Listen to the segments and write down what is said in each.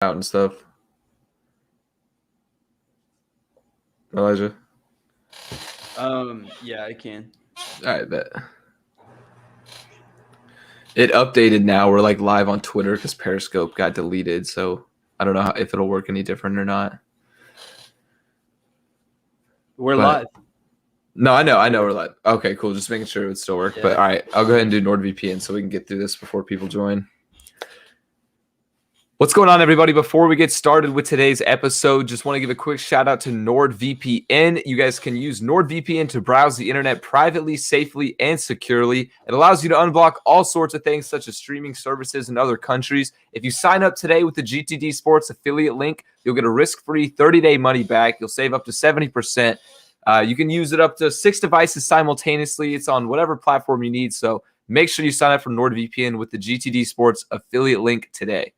out and stuff. Elijah. Yeah, I can. All right, bet. It updated now. We're like live on Twitter because Periscope got deleted. So I don't know if it'll work any different or not. We're live. No, I know we're live. Okay, cool. Just making sure it would still work. Yeah. But all right, I'll go ahead and do NordVPN so we can get through this before people join. What's going on, everybody? Before we get started with today's episode, just want to give a quick shout out to NordVPN. You guys can use NordVPN to browse the internet privately, safely, and securely. It allows you to unblock all sorts of things such as streaming services in other countries. If you sign up today with the GTD Sports affiliate link, you'll get a risk-free 30-day money back. You'll save up to 70%. You can use it up to 6 devices simultaneously. It's on whatever platform you need. So make sure you sign up for NordVPN with the GTD Sports affiliate link today.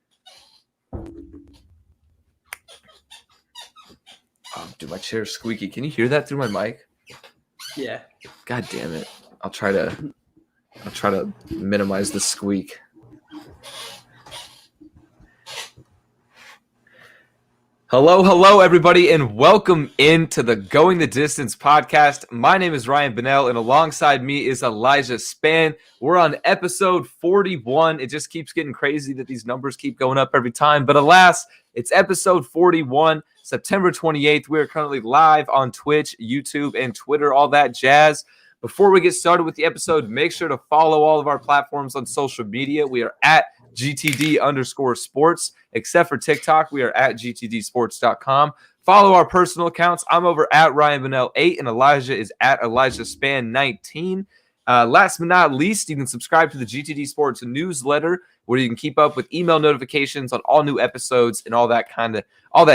Oh, dude, my chair's squeaky. Can you hear that through my mic? Yeah. God damn it. I'll try to minimize the squeak. Hello, everybody, and welcome into the Going the Distance podcast. My name is Ryan Bennell, and alongside me is Elijah Span. We're on episode 41. It just keeps getting crazy that these numbers keep going up every time, but alas, it's episode 41, September 28th. We are currently live on Twitch, YouTube, and Twitter, all that jazz. Before we get started with the episode, make sure to follow all of our platforms on social media. We are at GTD_sports. Except for TikTok, we are at GTDsports.com. Follow our personal accounts. I'm over at Ryan Bennell 8, and Elijah is at Elijah Span 19. Last but not least, you can subscribe to the GTD Sports newsletter, where you can keep up with email notifications on all new episodes and all that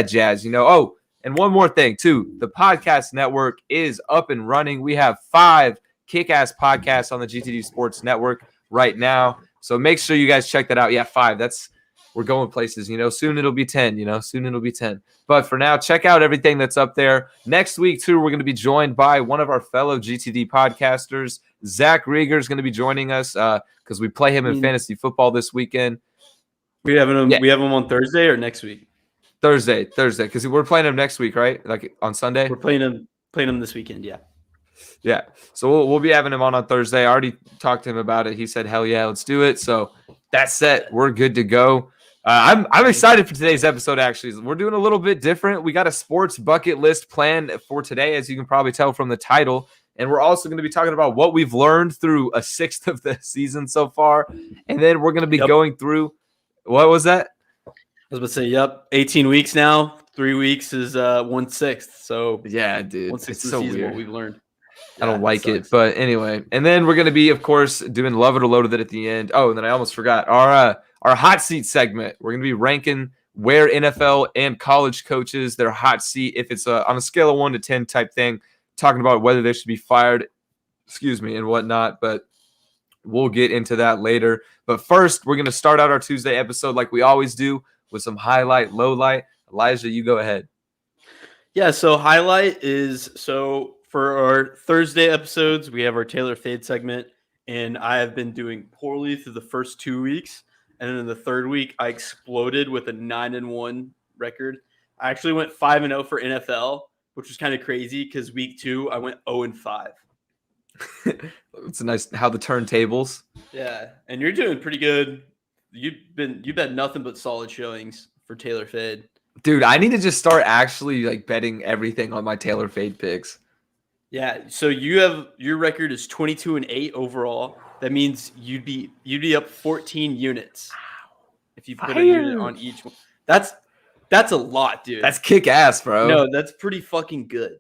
jazz. Oh, and one more thing too: the podcast network is up and running. We have 5 kick-ass podcasts on the GTD Sports network right now. So make sure you guys check that out. Yeah, 5. We're going places, soon it'll be 10, soon it'll be 10. But for now, check out everything that's up there. Next week, too, we're going to be joined by one of our fellow GTD podcasters. Zach Rieger is going to be joining us because we play him in fantasy football this weekend. We have him on Thursday or next week? Thursday, because we're playing him next week, right? Like on Sunday? We're playing him this weekend, yeah. Yeah, so we'll be having him on Thursday. I already talked to him about it. He said, hell yeah, let's do it. So that's set. We're good to go. I'm excited for today's episode, actually. We're doing a little bit different. We got a sports bucket list planned for today, as you can probably tell from the title. And we're also going to be talking about what we've learned through a sixth of the season so far. And then we're going to be going through – what was that? I was about to say, 18 weeks now. 3 weeks is 1/6. So yeah, dude, 1/6 it's of so the season, weird. what we've learned. I don't like it, but anyway. And then we're going to be, of course, doing Love It or Loaded It at the end. Oh, and then I almost forgot our hot seat segment. We're going to be ranking where NFL and college coaches, their hot seat, if it's on a scale of 1 to 10 type thing, talking about whether they should be fired, and whatnot. But we'll get into that later. But first, we're going to start out our Tuesday episode like we always do with some highlight, low light. Elijah, you go ahead. Yeah, so highlight is for our Thursday episodes, we have our Taylor Fade segment, and I have been doing poorly through the first 2 weeks. And then in the third week, I exploded with a 9-1 record. I actually went 5-0 for NFL, which was kind of crazy because week 2, I went 0-5. It's nice how the turntables. Yeah, and you're doing pretty good. You've had nothing but solid showings for Taylor Fade. Dude, I need to just start actually betting everything on my Taylor Fade picks. Yeah, so your record is 22-8 overall. That means you'd be up 14 units if you put a unit on each one. That's a lot, dude. That's kick ass, bro. No, that's pretty fucking good,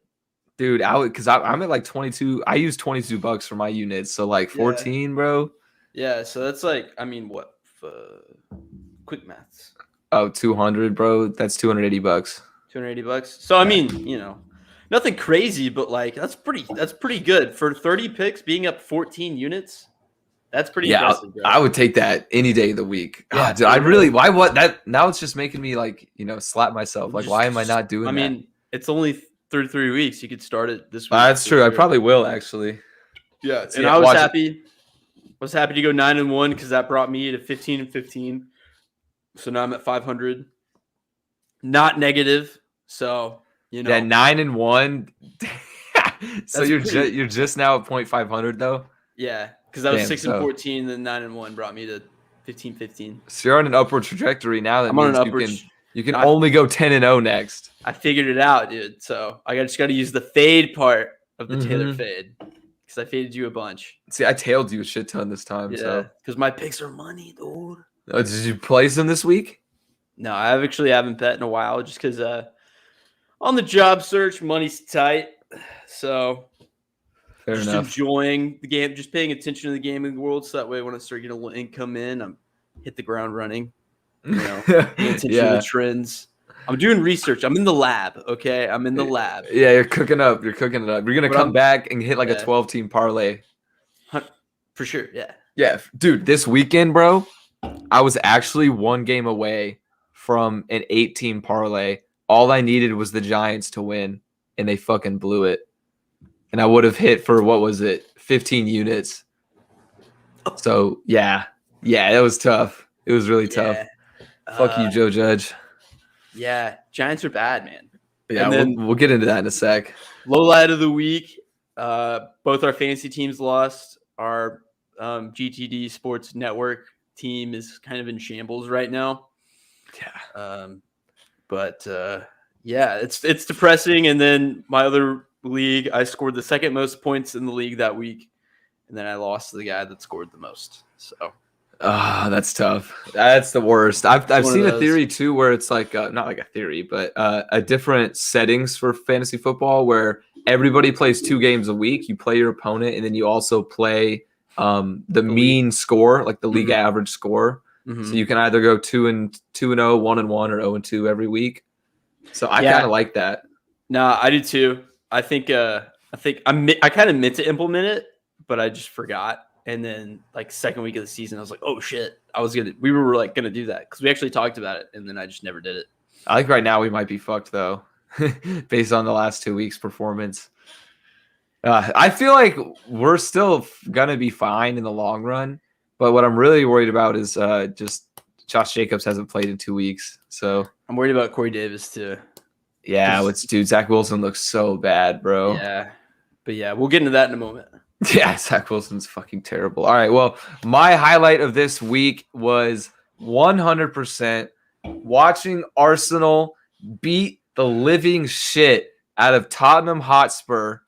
dude. Because I'm at 22. I use $22 for my units, so 14, bro. Yeah, so that's what? Quick maths. Oh, 200, bro. That's $280. $280. So I mean, nothing crazy, but that's pretty good for 30 picks being up 14 units. That's pretty impressive, bro. I would take that any day of the week. Yeah, dude, now it's just making me slap myself. Why am I not doing that? I mean, it's only through 3 weeks. You could start it this week. That's true. I probably will actually. Yeah, and I was happy. I was happy to go 9-1 because that brought me to 15-15. So now I'm at 500. not negative. So, Yeah, 9-1. So you're just now at 0.500 though. Yeah, because I was Damn, 6-14, then 9-1 brought me to 15-15. So you're on an upward trajectory now. That I'm on means an upward. you can only go 10-0 next. I figured it out, dude. So I just got to use the fade part of the Taylor fade because I faded you a bunch. See, I tailed you a shit ton this time. Yeah, because my picks are money, dude. Oh, did you place them this week? No, I haven't bet in a while just because on the job search, money's tight. So Fair just enough. Enjoying the game, just paying attention to the gaming world. So that way, when I start getting a little income in, I'm hit the ground running. Paying attention to the trends. I'm doing research. I'm in the lab. Okay, I'm in the lab. Yeah, you're cooking up. You're gonna come back and hit like a 12-team parlay. For sure. Yeah. Yeah, dude. This weekend, bro, I was actually one game away from an 8-team parlay. All I needed was the Giants to win, and they fucking blew it. And I would have hit for, what was it, 15 units. So, yeah, it was tough. It was really tough. Fuck you, Joe Judge. Yeah, Giants are bad, man. Yeah, and then we'll get into that in a sec. Low light of the week. Both our fantasy teams lost. Our GTD Sports Network team is kind of in shambles right now. Yeah. But it's depressing. And then my other league, I scored the second most points in the league that week, and then I lost to the guy that scored the most. So, that's tough. That's the worst. I've seen a theory too where it's like not like a theory, but a different settings for fantasy football where everybody plays 2 games a week. You play your opponent, and then you also play the mean score, like the league average score. So you can either go 2-0, 1-1, or 0-2 every week. So I kind of like that. No, I do too. I think I kind of meant to implement it, but I just forgot. And then like second week of the season, I was like, oh shit, we were like gonna do that because we actually talked about it, and then I just never did it. I think right now we might be fucked though, based on the last 2 weeks' performance. I feel like we're still gonna be fine in the long run. But what I'm really worried about is just Josh Jacobs hasn't played in 2 weeks. So I'm worried about Corey Davis too. Yeah, dude, Zach Wilson looks so bad, bro. Yeah. But yeah, we'll get into that in a moment. Yeah, Zach Wilson's fucking terrible. All right, well, my highlight of this week was 100% watching Arsenal beat the living shit out of Tottenham Hotspur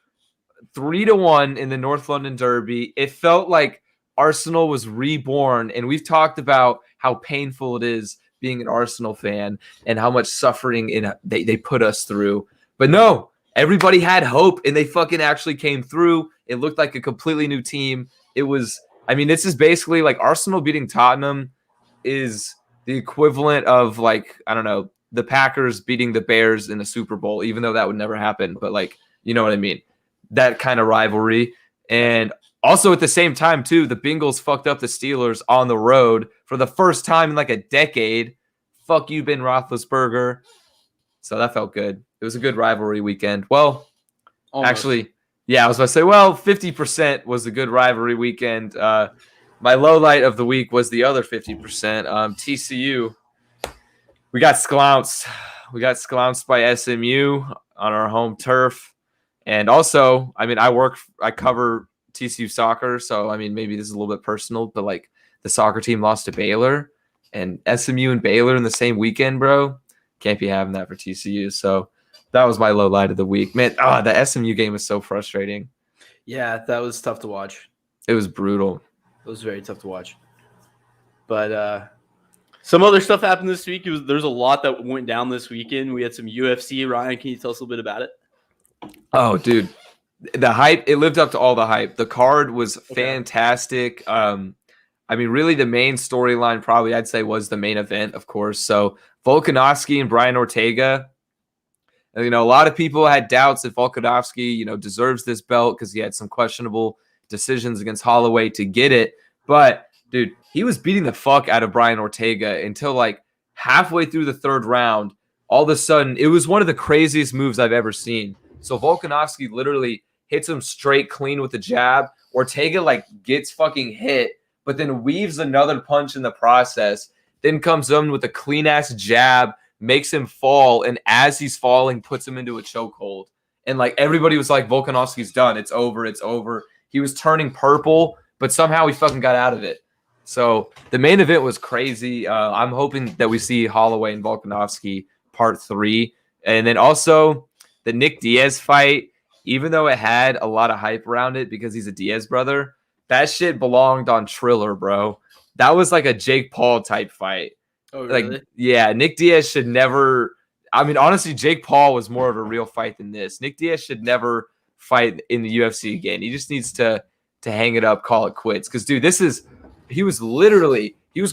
3-1 in the North London Derby. It felt like Arsenal was reborn, and we've talked about how painful it is being an Arsenal fan and how much suffering they put us through. But no, everybody had hope, and they fucking actually came through. It looked like a completely new team. This is basically like Arsenal beating Tottenham is the equivalent of like, I don't know, the Packers beating the Bears in a Super Bowl, even though that would never happen. But like, you know what I mean? That kind of rivalry. And also at the same time, too, the Bengals fucked up the Steelers on the road for the first time in like a decade. Fuck you, Ben Roethlisberger. So that felt good. It was a good rivalry weekend. Well, actually, yeah, I was about to say, 50% was a good rivalry weekend. My low light of the week was the other 50%. TCU. We got sclounced. We got sclounced by SMU on our home turf. And also, I cover TCU soccer, so maybe this is a little bit personal, but like the soccer team lost to Baylor, and SMU and Baylor in the same weekend, bro. Can't be having that for TCU. So that was my low light of the week, man. The SMU game was so frustrating. Yeah, that was tough to watch. It was brutal. It was very tough to watch. But some other stuff happened this week. There's a lot that went down this weekend. We had some UFC. Ryan, can you tell us a little bit about it? Oh, dude. The hype, it lived up to all the hype. The card was fantastic. Really the main storyline probably I'd say was the main event, of course. So Volkanovski and Brian Ortega. And, a lot of people had doubts if Volkanovski, deserves this belt because he had some questionable decisions against Holloway to get it. But, dude, he was beating the fuck out of Brian Ortega until like halfway through the third round. All of a sudden, it was one of the craziest moves I've ever seen. So Volkanovski literally hits him straight clean with a jab. Ortega like gets fucking hit, but then weaves another punch in the process. Then comes in with a clean ass jab, makes him fall, and as he's falling, puts him into a chokehold. And like everybody was like, Volkanovski's done. It's over. It's over. He was turning purple, but somehow he fucking got out of it. So the main event was crazy. I'm hoping that we see Holloway and Volkanovski part 3. And then also the Nick Diaz fight, even though it had a lot of hype around it because he's a Diaz brother, that shit belonged on Triller, bro. That was like a Jake Paul type fight. Oh, really? Like, yeah, Nick Diaz should never. I mean, honestly, Jake Paul was more of a real fight than this. Nick Diaz should never fight in the UFC again. He just needs to hang it up, call it quits. Because, dude, he was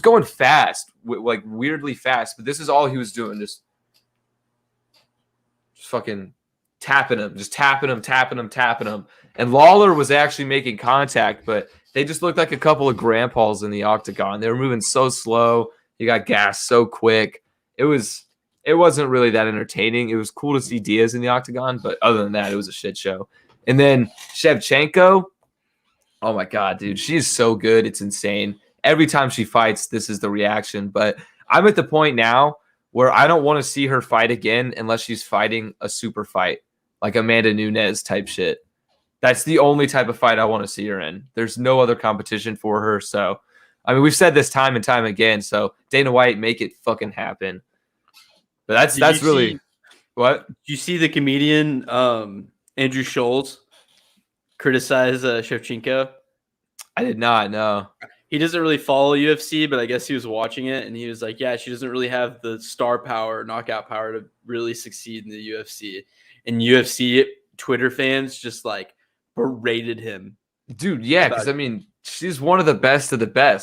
going fast, like weirdly fast, but this is all he was doing, just fucking tapping him, just tapping him. And Lawler was actually making contact, but they just looked like a couple of grandpas in the octagon. They were moving so slow. He got gassed so quick. It wasn't really that entertaining. It was cool to see Diaz in the octagon, but other than that, it was a shit show. And then Shevchenko, oh my God, dude, she is so good. It's insane. Every time she fights, this is the reaction. But I'm at the point now where I don't want to see her fight again unless she's fighting a super fight, like Amanda Nunes type shit. That's the only type of fight I want to see her in. There's no other competition for her. So, I mean, we've said this time and time again. So Dana White, make it fucking happen. But that's really what? Did you see the comedian Andrew Schultz criticize Shevchenko? I did not know. He doesn't really follow UFC, but I guess he was watching it, and he was like, yeah, she doesn't really have the star power, knockout power to really succeed in the UFC. And UFC Twitter fans just like berated him. Dude, yeah, because I mean, she's one of the best,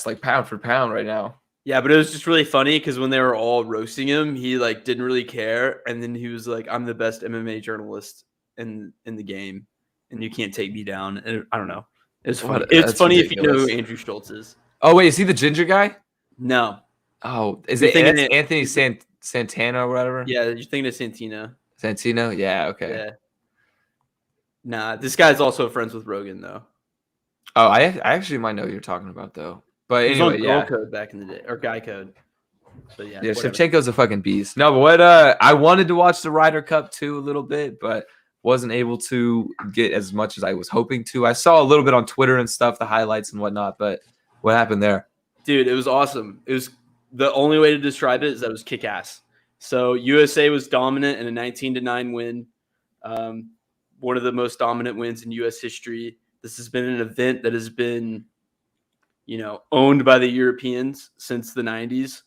like pound for pound right now. Yeah, but it was just really funny because when they were all roasting him, he like didn't really care. And then he was like, I'm the best MMA journalist in the game, and you can't take me down. And I don't know. It's funny. It's funny ridiculous. If you know who Andrew Schultz is. Oh, wait, is he the ginger guy? No. Oh, is it Anthony Santana or whatever? Yeah, you're thinking of Santino. Santino? Yeah, okay. Yeah. Nah, this guy's also friends with Rogan, though. Oh, I actually might know who you're talking about, though. But He's anyway, on yeah. Code back in the day, or Guy Code. But yeah, Shevchenko's a fucking beast. No, but what I wanted to watch the Ryder Cup too a little bit, but wasn't able to get as much as I was hoping to. I saw a little bit on Twitter and stuff, the highlights and whatnot, but what happened there? Dude, it was awesome. It was the only way to describe it is that it was kick ass. So USA was dominant in a 19-9 win. One of the most dominant wins in US history. This has been an event that has been, owned by the Europeans since the 90s.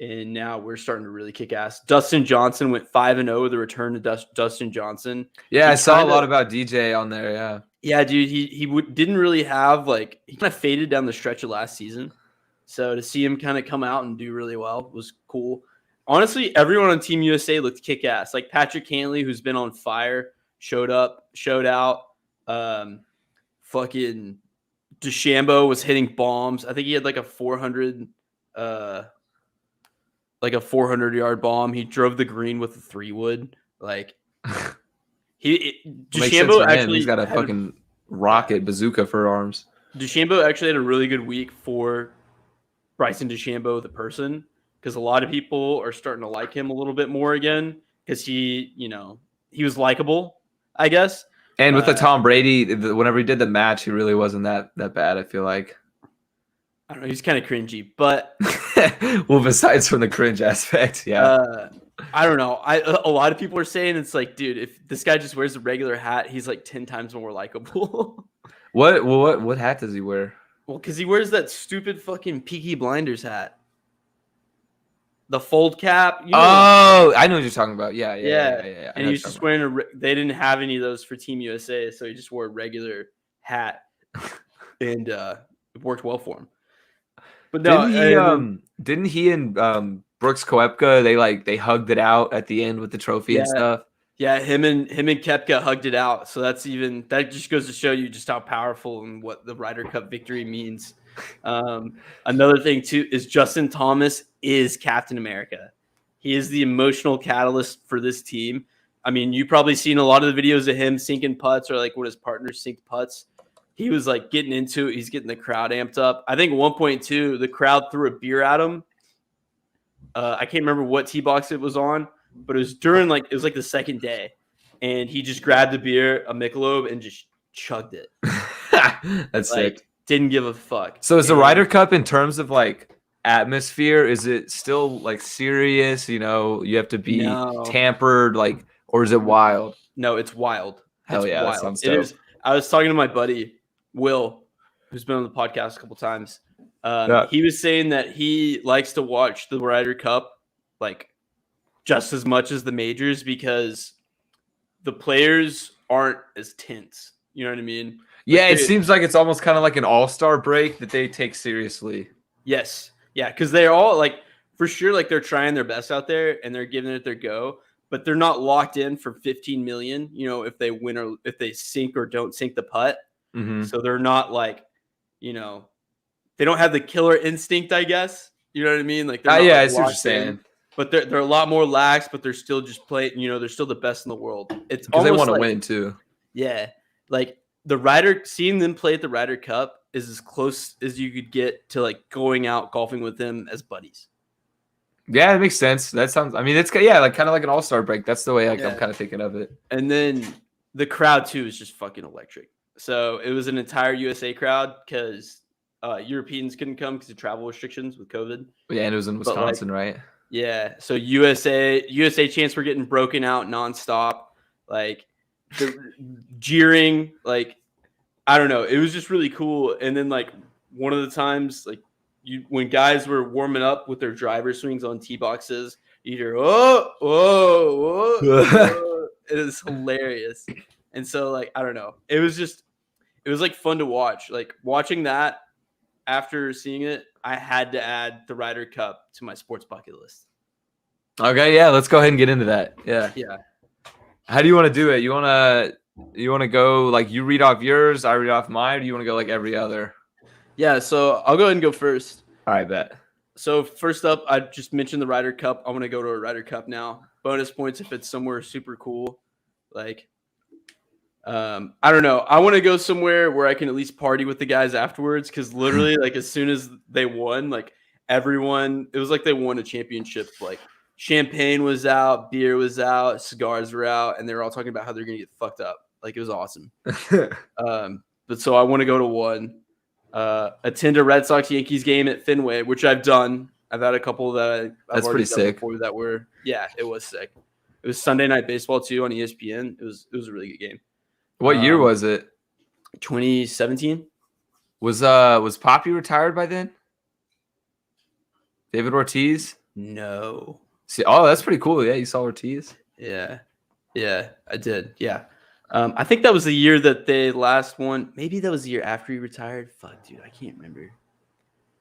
And now we're starting to really kick ass. Dustin Johnson went 5-0, the return to Dustin Johnson. Yeah, I saw a lot about DJ on there, yeah. Yeah, dude, he didn't really have, he kind of faded down the stretch of last season. So to see him kind of come out and do really well was cool. Honestly, everyone on Team USA looked kick ass. Like Patrick Cantley, who's been on fire, showed out. Fucking DeChambeau was hitting bombs. I think he had like a 400-yard bomb. He drove the green with a 3-wood. Like DeChambeau actually he's got a fucking rocket bazooka for arms. DeChambeau actually had a really good week for Bryson DeChambeau, the person, because a lot of people are starting to like him a little bit more again because he was likable, I guess. And with the Tom Brady, whenever he did the match, he really wasn't that bad, I feel like. I don't know. He's kind of cringy, but well, besides from the cringe aspect, yeah. I don't know. A lot of people are saying it's like, dude, if this guy just wears a regular hat, he's like 10 times more likable. What hat does he wear? Well, because he wears that stupid fucking Peaky Blinders hat. The fold cap. I know what you're talking about. Yeah. And he was just wearing they didn't have any of those for Team USA, so he just wore a regular hat, and it worked well for him. But no, didn't he and Brooks Koepka they hugged it out at the end with the trophy and stuff? Yeah, him and Koepka hugged it out. So that just goes to show you just how powerful and what the Ryder Cup victory means. Another thing too is Justin Thomas is Captain America. He is the emotional catalyst for this team. I mean, you've probably seen a lot of the videos of him sinking putts or like when his partners sink putts. He was like getting into it. He's getting the crowd amped up. I think at 1.2, the crowd threw a beer at him. I can't remember what tee box it was on, but it was during it was like the second day, and he just grabbed a beer, a Michelob, and just chugged it. That's Like sick. didn't give a fuck. So is the And Ryder Cup in terms of like atmosphere? Is it still like serious? You know, you have to be No. tampered, like, or is it wild? No, it's wild. Hell It's yeah, that wild. sounds It dope. is. I was talking to my buddy Will, who's been on the podcast a couple times. Yeah. He was saying that he likes to watch the Ryder Cup like just as much as the majors because the players aren't as tense. You know what I mean? Yeah, it they- seems like it's almost kind of like an all-star break that they take seriously. Yes. Yeah, because they're all like for sure, like they're trying their best out there and they're giving it their go, but they're not locked in for 15 million, you know, if they win or if they sink or don't sink the putt. Mhm. So they're not like, you know, they don't have the killer instinct, I guess. You know what I mean? Like they're not, Yeah, I like, see what you're locked in, saying. but they're a lot more lax, but they're still just playing, you know, they're still the best in the world. It's Because they almost want to like, win too. yeah. Like seeing them play at the Ryder Cup is as close as you could get to like going out golfing with them as buddies. Yeah, it makes sense. That sounds. I mean, it's like kind of like an all-star break. That's the way I'm Yeah. kind of thinking of it. And then the crowd too is just fucking electric. So it was an entire USA crowd because Europeans couldn't come because of travel restrictions with COVID. Yeah, and it was in But, like, Wisconsin, right? Yeah. So USA chants were getting broken out nonstop, like the jeering, like I don't know. It was just really cool. And then like one of the times, like when guys were warming up with their driver swings on tee boxes, you hear whoa. It is hilarious. And so like I don't know. It was like fun to watch. Like watching that after seeing it, I had to add the Ryder Cup to my sports bucket list. Okay, yeah, let's go ahead and get into that. Yeah. Yeah. How do you want to do it? You want to go like you read off yours, I read off mine, or do you want to go like every other? Yeah, so I'll go ahead and go first. All right, bet. So first up, I just mentioned the Ryder Cup. I want to go to a Ryder Cup now. Bonus points if it's somewhere super cool. Like, I don't know. I want to go somewhere where I can at least party with the guys afterwards. Because literally, like as soon as they won, like everyone, it was like they won a championship. Like champagne was out, beer was out, cigars were out, and they were all talking about how they're gonna get fucked up. Like it was awesome. But so I want to go to one. Attend a Red Sox Yankees game at Fenway, which I've done. I've had a couple that I've That's already pretty done sick. before that were it was sick. It was Sunday Night Baseball too on ESPN. It was a really good game. What year was it? 2017. Was Poppy retired by then? David Ortiz? No. See, oh, that's pretty cool. Yeah, you saw Ortiz. Yeah, I did. Yeah. I think that was the year that they last won. Maybe that was the year after he retired. Fuck, dude, I can't remember.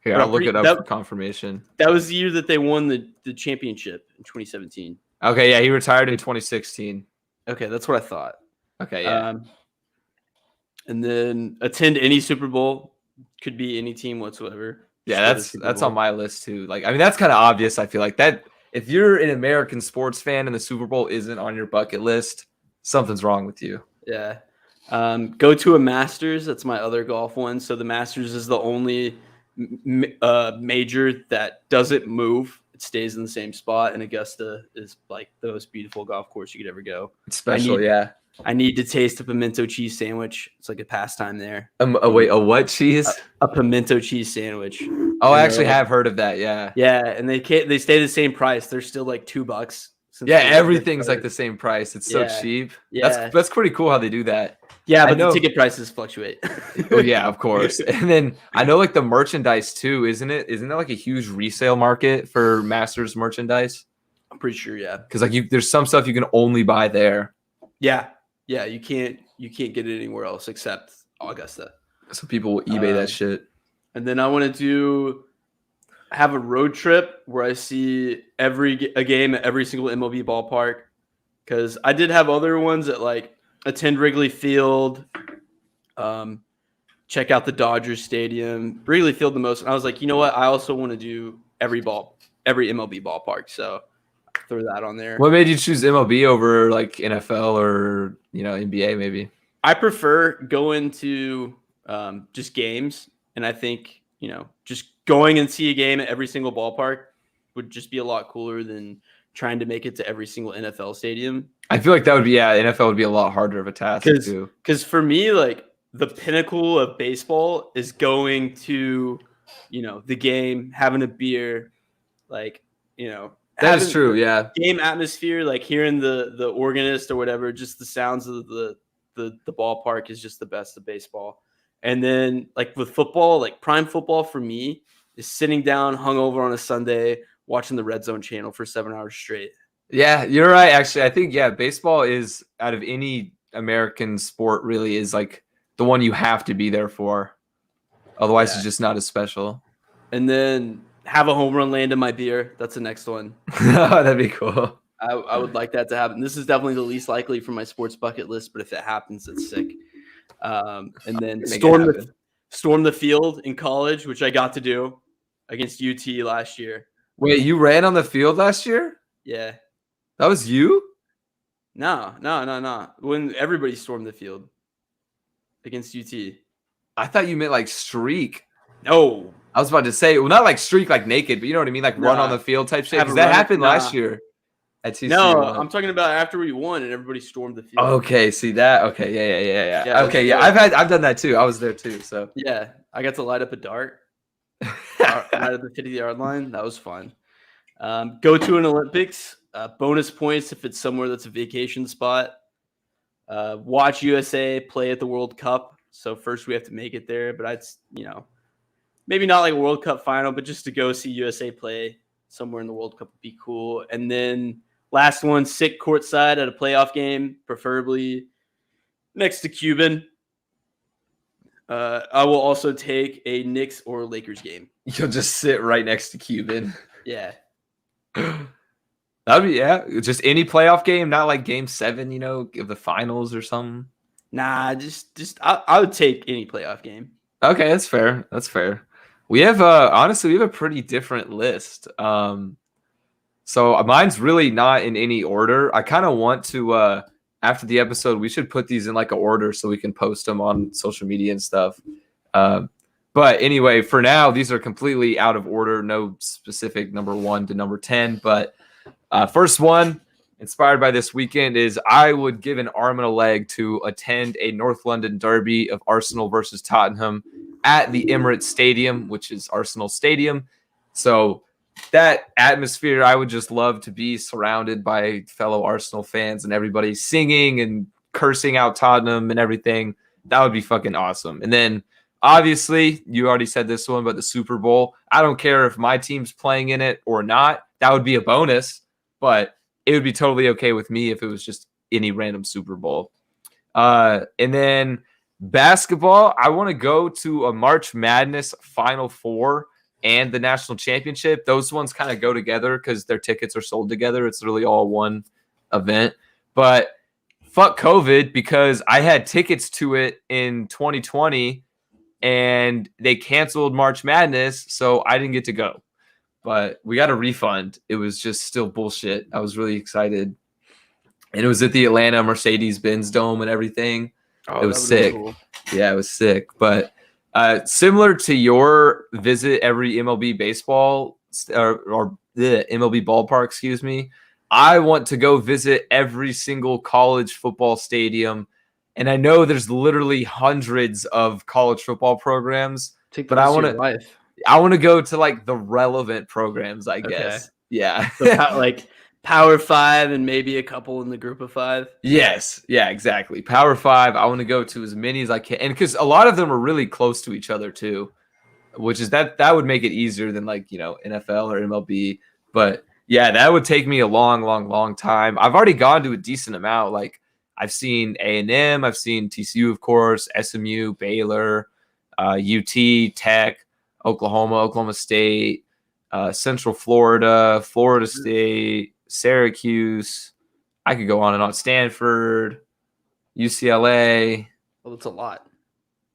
Here, But I'll I'm look pretty- it up that- for confirmation. That was the year that they won the championship in 2017. Okay, yeah, he retired in 2016. Okay, that's what I thought. Okay, yeah. And then attend any Super Bowl. Could be any team whatsoever. Yeah, Just go to that's Super on my list too. Like, I mean, that's kind of obvious. I feel like that if you're an American sports fan and the Super Bowl isn't on your bucket list, something's wrong with you. Bowl. Yeah. Go to a Masters. That's my other golf one. So the Masters is the only major that doesn't move. It stays in the same spot. And Augusta is like the most beautiful golf course you could ever go. It's special, yeah. I need to taste a pimento cheese sandwich. It's like a pastime there. Wait, a what cheese? A pimento cheese sandwich. Oh, I and actually they're have heard of that. Yeah. Yeah, and they stay the same price. They're still like $2. since Yeah, they everything's like started. the same price. It's so Yeah. cheap. Yeah. That's pretty cool how they do that. Yeah, I but know- the ticket prices fluctuate. Oh yeah, of course. And then I know like the merchandise too, isn't it? Isn't there like a huge resale market for Masters merchandise? I'm pretty sure. Yeah. Because like there's some stuff you can only buy there. Yeah. You can't get it anywhere else except Augusta. So people will eBay that shit. And then I want to have a road trip where I see a game at every single MLB ballpark. Because I did have other ones that like attend Wrigley Field, check out the Dodgers Stadium, Wrigley Field the most. And I was like, you know what? I also want to do every MLB ballpark. So I throw that on there. What made you choose MLB over like NFL or NBA maybe? I prefer going to just games. And I think, just going and see a game at every single ballpark would just be a lot cooler than trying to make it to every single NFL stadium. I feel like that would be NFL would be a lot harder of a task too. Because for me, like the pinnacle of baseball is going to, the game, having a beer, like, that is true. Yeah. Game atmosphere, like hearing the organist or whatever, just the sounds of the ballpark is just the best of baseball. And then like with football, like prime football for me is sitting down hungover on a Sunday, watching the Red Zone channel for 7 hours straight. Yeah, you're right. Actually, I think, baseball is out of any American sport really is like the one you have to be there for. Otherwise, it's just not as special. And then have a home run land in my beer. That's the next one. That'd be cool. I would like that to happen. This is definitely the least likely for my sports bucket list, but if it happens, it's sick. And then storm the field in college, which I got to do against UT last year. Wait, you ran on the field last year? Yeah. That was you? No. When everybody stormed the field against UT. I thought you meant like streak. No. I was about to say, well, not like streak like naked, but you know what I mean? Like run on the field type shit. Because that happened last year at TCU. No, I'm talking about after we won and everybody stormed the field. Okay, see that? Okay, yeah. Okay, yeah. I've done that too. I was there too. So yeah, I got to light up a dart right at the 50-yard line. That was fun. Go to an Olympics. Bonus points if it's somewhere that's a vacation spot. Watch USA play at the World Cup. So first we have to make it there, but maybe not like a World Cup final, but just to go see USA play somewhere in the World Cup would be cool. And then last one, sit courtside at a playoff game, preferably next to Cuban. I will also take a Knicks or Lakers game. You'll just sit right next to Cuban. Yeah. That'd be, just any playoff game, not like game 7, of the finals or something. Nah, just I would take any playoff game. Okay, that's fair. We have honestly, we have a pretty different list. So mine's really not in any order. I kind of want to after the episode, we should put these in like an order so we can post them on social media and stuff. But anyway, for now, these are completely out of order. No specific number 1 to number 10. But first one, inspired by this weekend, is I would give an arm and a leg to attend a North London derby of Arsenal versus Tottenham at the Emirates Stadium, which is Arsenal Stadium. So that atmosphere, I would just love to be surrounded by fellow Arsenal fans and everybody singing and cursing out Tottenham and everything. That would be fucking awesome. And then obviously, you already said this one, but the Super Bowl, I don't care if my team's playing in it or not. That would be a bonus, but it would be totally okay with me if it was just any random Super Bowl. And then basketball, I want to go to a March Madness Final Four and the national championship. Those ones kind of go together because their tickets are sold together. It's really all one event. But fuck COVID, because I had tickets to it in 2020 and they canceled March Madness, so I didn't get to go. But we got a refund. It was just still bullshit. I was really excited. And it was at the Atlanta Mercedes-Benz Dome and everything. Oh, it was sick. Cool. Yeah, it was sick. But similar to your visit every MLB baseball or the MLB ballpark, I want to go visit every single college football stadium. And I know there's literally hundreds of college football programs, but I want to go to like the relevant programs, I guess. Yeah. So like Power 5 and maybe a couple in the Group of 5. Yes. Yeah, exactly. Power 5. I want to go to as many as I can. And because a lot of them are really close to each other too, which is that would make it easier than like, NFL or MLB. But yeah, that would take me a long, long, long time. I've already gone to a decent amount. Like I've seen A&M, I've seen TCU, of course, SMU, Baylor, UT, Tech, Oklahoma State, Central Florida, Florida State, Syracuse. I could go on and on. Stanford, UCLA. Well, that's a lot.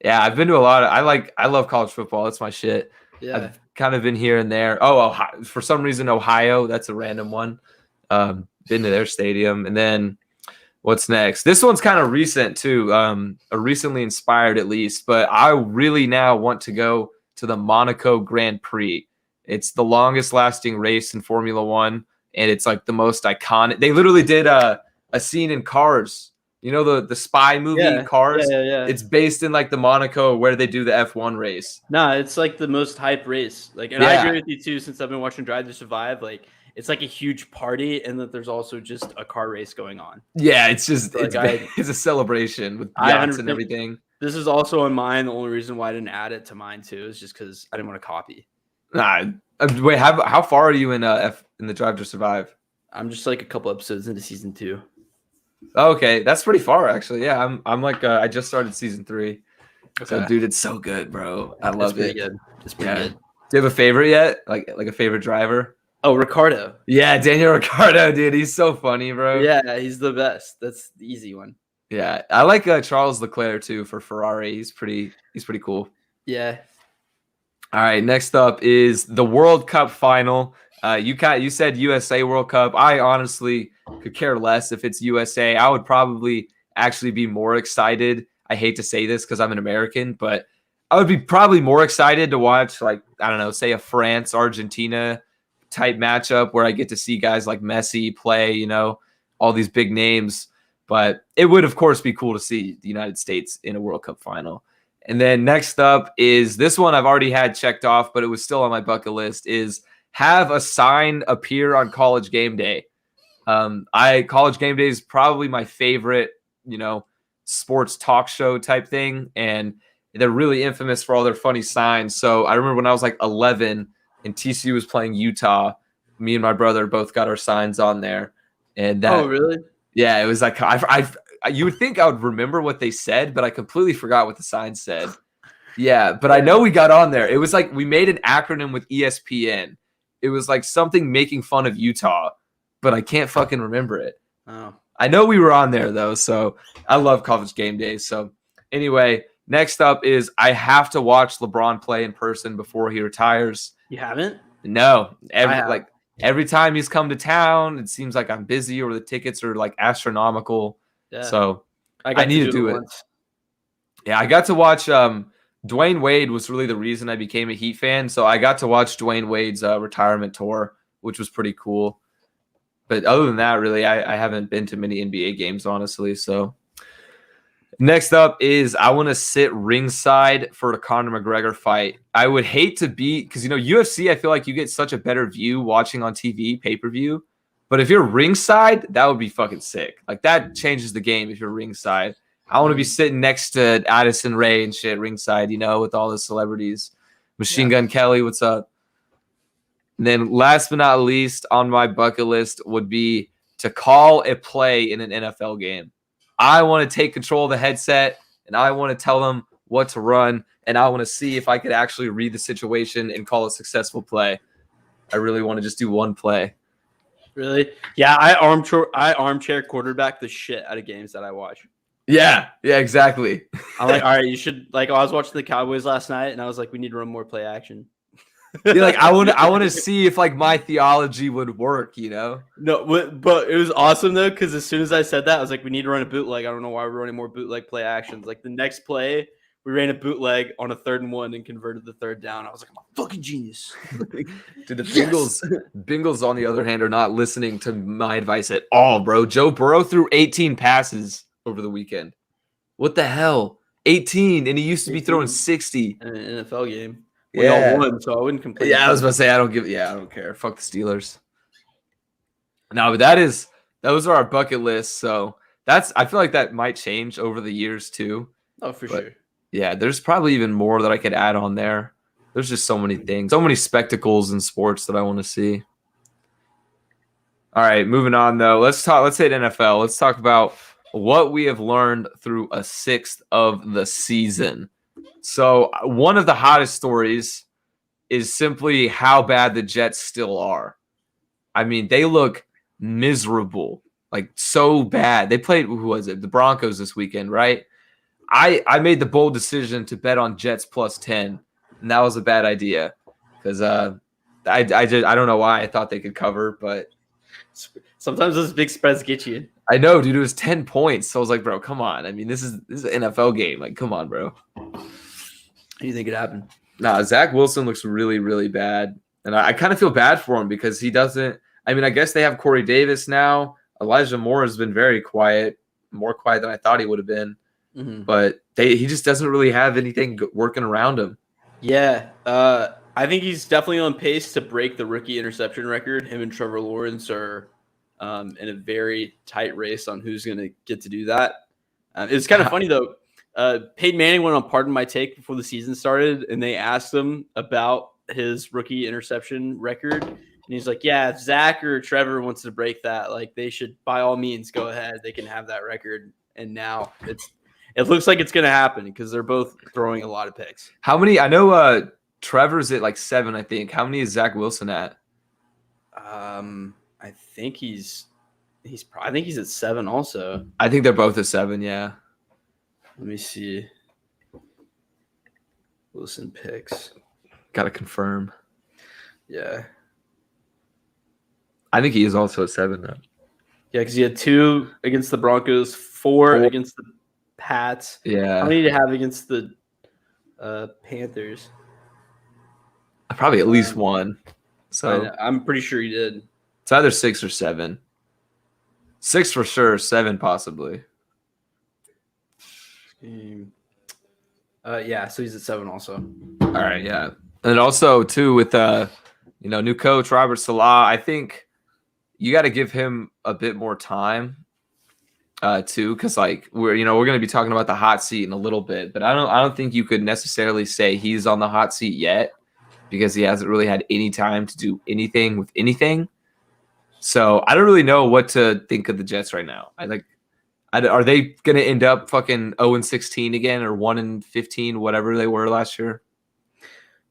Yeah, I've been to a lot. I love college football. That's my shit. Yeah. I've kind of been here and there. Oh, Ohio, for some reason, Ohio. That's a random one. Been to their stadium. And then what's next? This one's kind of recent too. Recently inspired at least. But I really now want to go to the Monaco Grand Prix. It's the longest lasting race in Formula One, and it's like the most iconic. They literally did a scene in Cars. You know the spy movie Cars? Yeah. It's based in like the Monaco where they do the F1 race. Nah, it's like the most hype race. Like, and I agree with you too. Since I've been watching Drive to Survive, like it's like a huge party, and that there's also just a car race going on. Yeah, it's just Like, it's a celebration with yachts and everything. This is also on mine. The only reason why I didn't add it to mine too is just because I didn't want to copy. Nah, wait, how far are you in the Drive to Survive? I'm just like a couple episodes into season 2. Okay, that's pretty far actually. Yeah, I'm like I just started season 3. Okay. So dude, it's so good, bro. I love it. Good. It's pretty good. Do you have a favorite yet? Like a favorite driver? Oh, Ricciardo. Yeah, Daniel Ricciardo, dude. He's so funny, bro. Yeah, he's the best. That's the easy one. Yeah, I like Charles Leclerc too for Ferrari. He's pretty cool. Yeah. All right, next up is the World Cup final. You said USA World Cup. I honestly could care less if it's USA. I would probably actually be more excited. I hate to say this because I'm an American, but I would be probably more excited to watch, like, I don't know, say a France-Argentina type matchup where I get to see guys like Messi play, you know, all these big names. But it would, of course, be cool to see the United States in a World Cup final. And then next up is this one I've already had checked off, but it was still on my bucket list, is have a sign appear on College Game Day. College Game Day is probably my favorite, you know, sports talk show type thing. And they're really infamous for all their funny signs. So I remember when I was like 11 and TCU was playing Utah, me and my brother both got our signs on there. And that, oh, really? Yeah, it was like you would think I would remember what they said, but I completely forgot what the sign said. Yeah, but I know we got on there. It was like we made an acronym with ESPN. It was like something making fun of Utah, but I can't fucking remember it. Oh. I know we were on there though, so I love College Game Day. So anyway, next up is I have to watch LeBron play in person before he retires. You haven't? No, every time he's come to town, it seems like I'm busy or the tickets are like astronomical. Yeah. So I need to do it. Yeah, I got to watch Dwayne Wade was really the reason I became a Heat fan. So I got to watch Dwayne Wade's retirement tour, which was pretty cool. But other than that, really, I haven't been to many NBA games, honestly. So next up is I want to sit ringside for the Conor McGregor fight. I would hate to be, because, you know, UFC, I feel like you get such a better view watching on TV, pay-per-view. But if you're ringside, that would be fucking sick. Like, that changes the game if you're ringside. I want to be sitting next to Addison Rae and shit ringside, you know, with all the celebrities. Machine Gun Kelly, what's up? And then last but not least on my bucket list would be to call a play in an NFL game. I want to take control of the headset, and I want to tell them what to run, and I want to see if I could actually read the situation and call a successful play. I really want to just do one play. Really? Yeah, I armchair quarterback the shit out of games that I watch. Yeah, exactly. I'm like, all right, you should, like, I was watching the Cowboys last night, and I was like, we need to run more play action. Yeah, like I want to see if like my theology would work, you know? No, but it was awesome though, because as soon as I said that, I was like, we need to run a bootleg. I don't know why we're running more bootleg play actions. Like the next play, we ran a bootleg on a 3rd and 1 and converted the 3rd down. I was like, I'm a fucking genius. Dude, the Bengals, on the other hand, are not listening to my advice at all, bro. Joe Burrow threw 18 passes over the weekend. What the hell? 18, and he used to be throwing 60 in an NFL game. We all won, so I wouldn't complain. Yeah, I was about to say I don't care. Fuck the Steelers. No, but those are our bucket lists. So I feel like that might change over the years too. Oh, for sure. Yeah, there's probably even more that I could add on there. There's just so many things, so many spectacles in sports that I want to see. All right, moving on though. Let's hit NFL. Let's talk about what we have learned through a 6th of the season. So one of the hottest stories is simply how bad the Jets still are. I mean, they look miserable, like so bad. They played, who was it? The Broncos this weekend, right? I made the bold decision to bet on Jets plus 10, and that was a bad idea because I don't know why I thought they could cover, but sometimes those big spreads get you. I know, dude. It was 10 points, so I was like, bro, come on. I mean, this is an NFL game. Like, come on, bro. How do you think it happened? Nah, Zach Wilson looks really, really bad. And I kind of feel bad for him because he doesn't. I mean, I guess they have Corey Davis now. Elijah Moore has been very quiet, more quiet than I thought he would have been. But he just doesn't really have anything working around him. Yeah, I think he's definitely on pace to break the rookie interception record. Him and Trevor Lawrence are in a very tight race on who's going to get to do that. It's kind of funny, though. Peyton Manning went on Pardon My Take before the season started, and they asked him about his rookie interception record. And he's like, yeah, if Zach or Trevor wants to break that, like they should by all means go ahead. They can have that record. And now it looks like it's going to happen because they're both throwing a lot of picks. How many? I know Trevor's at like 7, I think. How many is Zach Wilson at? I think he's at 7 also. I think they're both at 7, yeah. Let me see. Wilson picks. Got to confirm. Yeah. I think he is also at 7, though. Yeah, because he had 2 against the Broncos, 4 against the Pats. Yeah. How many did he have against the Panthers? Probably at least 1. So I'm pretty sure he did. It's either 6 or 7. 6 for sure, 7 possibly. Yeah, so he's at 7 also. All right, yeah. And also, too, with new coach Robert Saleh, I think you got to give him a bit more time, too, because like we're going to be talking about the hot seat in a little bit, but I don't think you could necessarily say he's on the hot seat yet because he hasn't really had any time to do anything with anything. So I don't really know what to think of the Jets right now. Are they going to end up fucking 0-16 again or 1-15, whatever they were last year?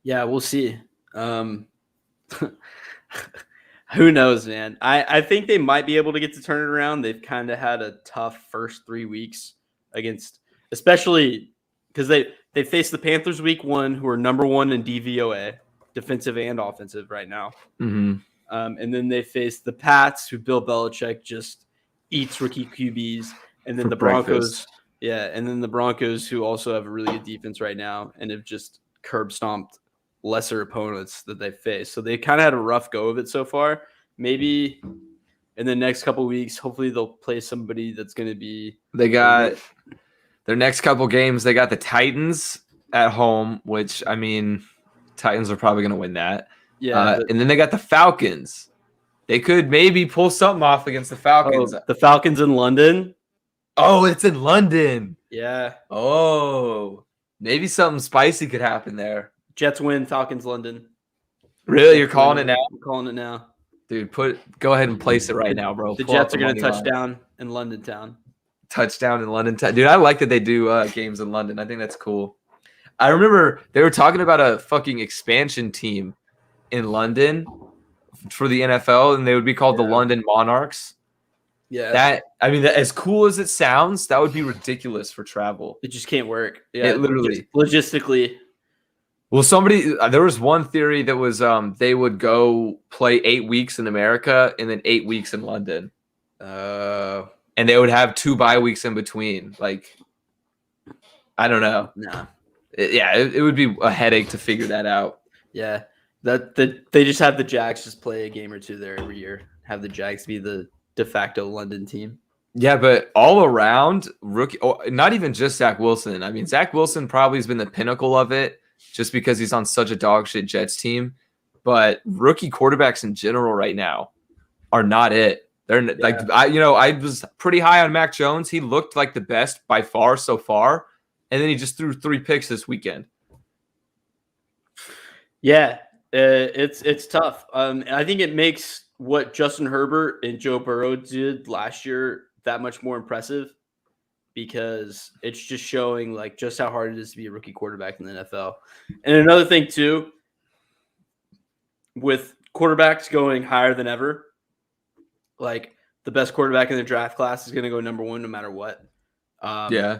Yeah, we'll see. Who knows, man? I think they might be able to get to turn it around. They've kind of had a tough first 3 weeks against, especially because they faced the Panthers week 1, who are number 1 in DVOA, defensive and offensive right now. Mm-hmm. And then they faced the Pats, who Bill Belichick just eats rookie QBs. And then the Broncos, and then the Broncos, who also have a really good defense right now and have just curb stomped lesser opponents that they face. So they kind of had a rough go of it so far. Maybe in the next couple of weeks, hopefully they'll play somebody that's going to be. They got their next couple games. They got the Titans at home, which I mean, Titans are probably going to win that. Yeah, and then they got the Falcons. They could maybe pull something off against the Falcons. The Falcons in London. Oh, it's in London. Yeah. Oh, maybe something spicy could happen there. Jets win, Falcons London. Really? You're calling it now? I'm calling it now. Dude, go ahead and place it right now, bro. The Jets are going to touch down in London town. Touchdown in London town. Dude, I like that they do games in London. I think that's cool. I remember they were talking about a fucking expansion team in London for the NFL, and they would be called the London Monarchs. Yeah. As cool as it sounds, that would be ridiculous for travel. It just can't work. Yeah, it literally. Logistically. Well, there was one theory that was they would go play 8 weeks in America and then 8 weeks in London. And they would have 2 bye weeks in between. Like, I don't know. No. It would be a headache to figure that out. Yeah. They just have the Jags just play a game or 2 there every year. Have the Jags be the de facto London team. Yeah, but all around rookie, not even just Zach Wilson. I mean, Zach Wilson probably has been the pinnacle of it just because he's on such a dog shit Jets team. But rookie quarterbacks in general right now are not it. They're I was pretty high on Mac Jones. He looked like the best by far so far, and then he just threw 3 picks this weekend. Yeah, it's tough. I think it makes what Justin Herbert and Joe Burrow did last year that much more impressive because it's just showing like just how hard it is to be a rookie quarterback in the NFL. And another thing too, with quarterbacks going higher than ever, like the best quarterback in the draft class is going to go number 1 no matter what. I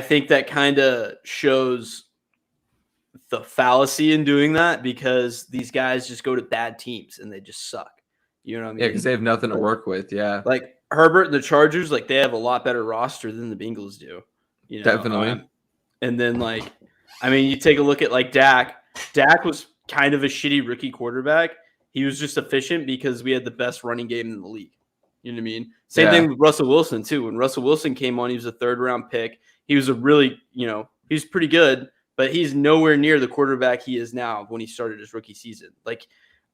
think that kind of shows the fallacy in doing that because these guys just go to bad teams and they just suck. You know what I mean? Yeah, because they have nothing to work with. Yeah. Like Herbert and the Chargers, like they have a lot better roster than the Bengals do. You know? Definitely. And then you take a look at like Dak. Dak was kind of a shitty rookie quarterback. He was just efficient because we had the best running game in the league. You know what I mean? Same thing with Russell Wilson too. When Russell Wilson came on, he was a 3rd-round pick. He was a really, he's pretty good, but he's nowhere near the quarterback he is now when he started his rookie season. Like,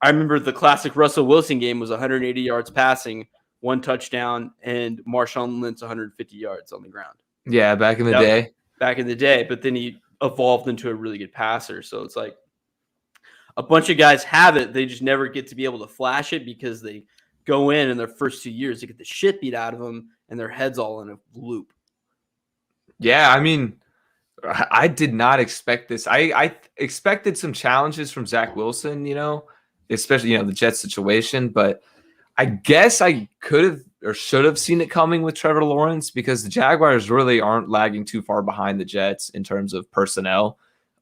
I remember the classic Russell Wilson game was 180 yards passing, 1 touchdown, and Marshawn Lynch 150 yards on the ground. Yeah, back in the day. Back in the day, but then he evolved into a really good passer. So it's like a bunch of guys have it. They just never get to be able to flash it because they go in their first 2 years, they get the shit beat out of them, and their head's all in a loop. Yeah, I mean, I did not expect this. I expected some challenges from Zach Wilson, especially, the Jets situation. But I guess I could have or should have seen it coming with Trevor Lawrence because the Jaguars really aren't lagging too far behind the Jets in terms of personnel.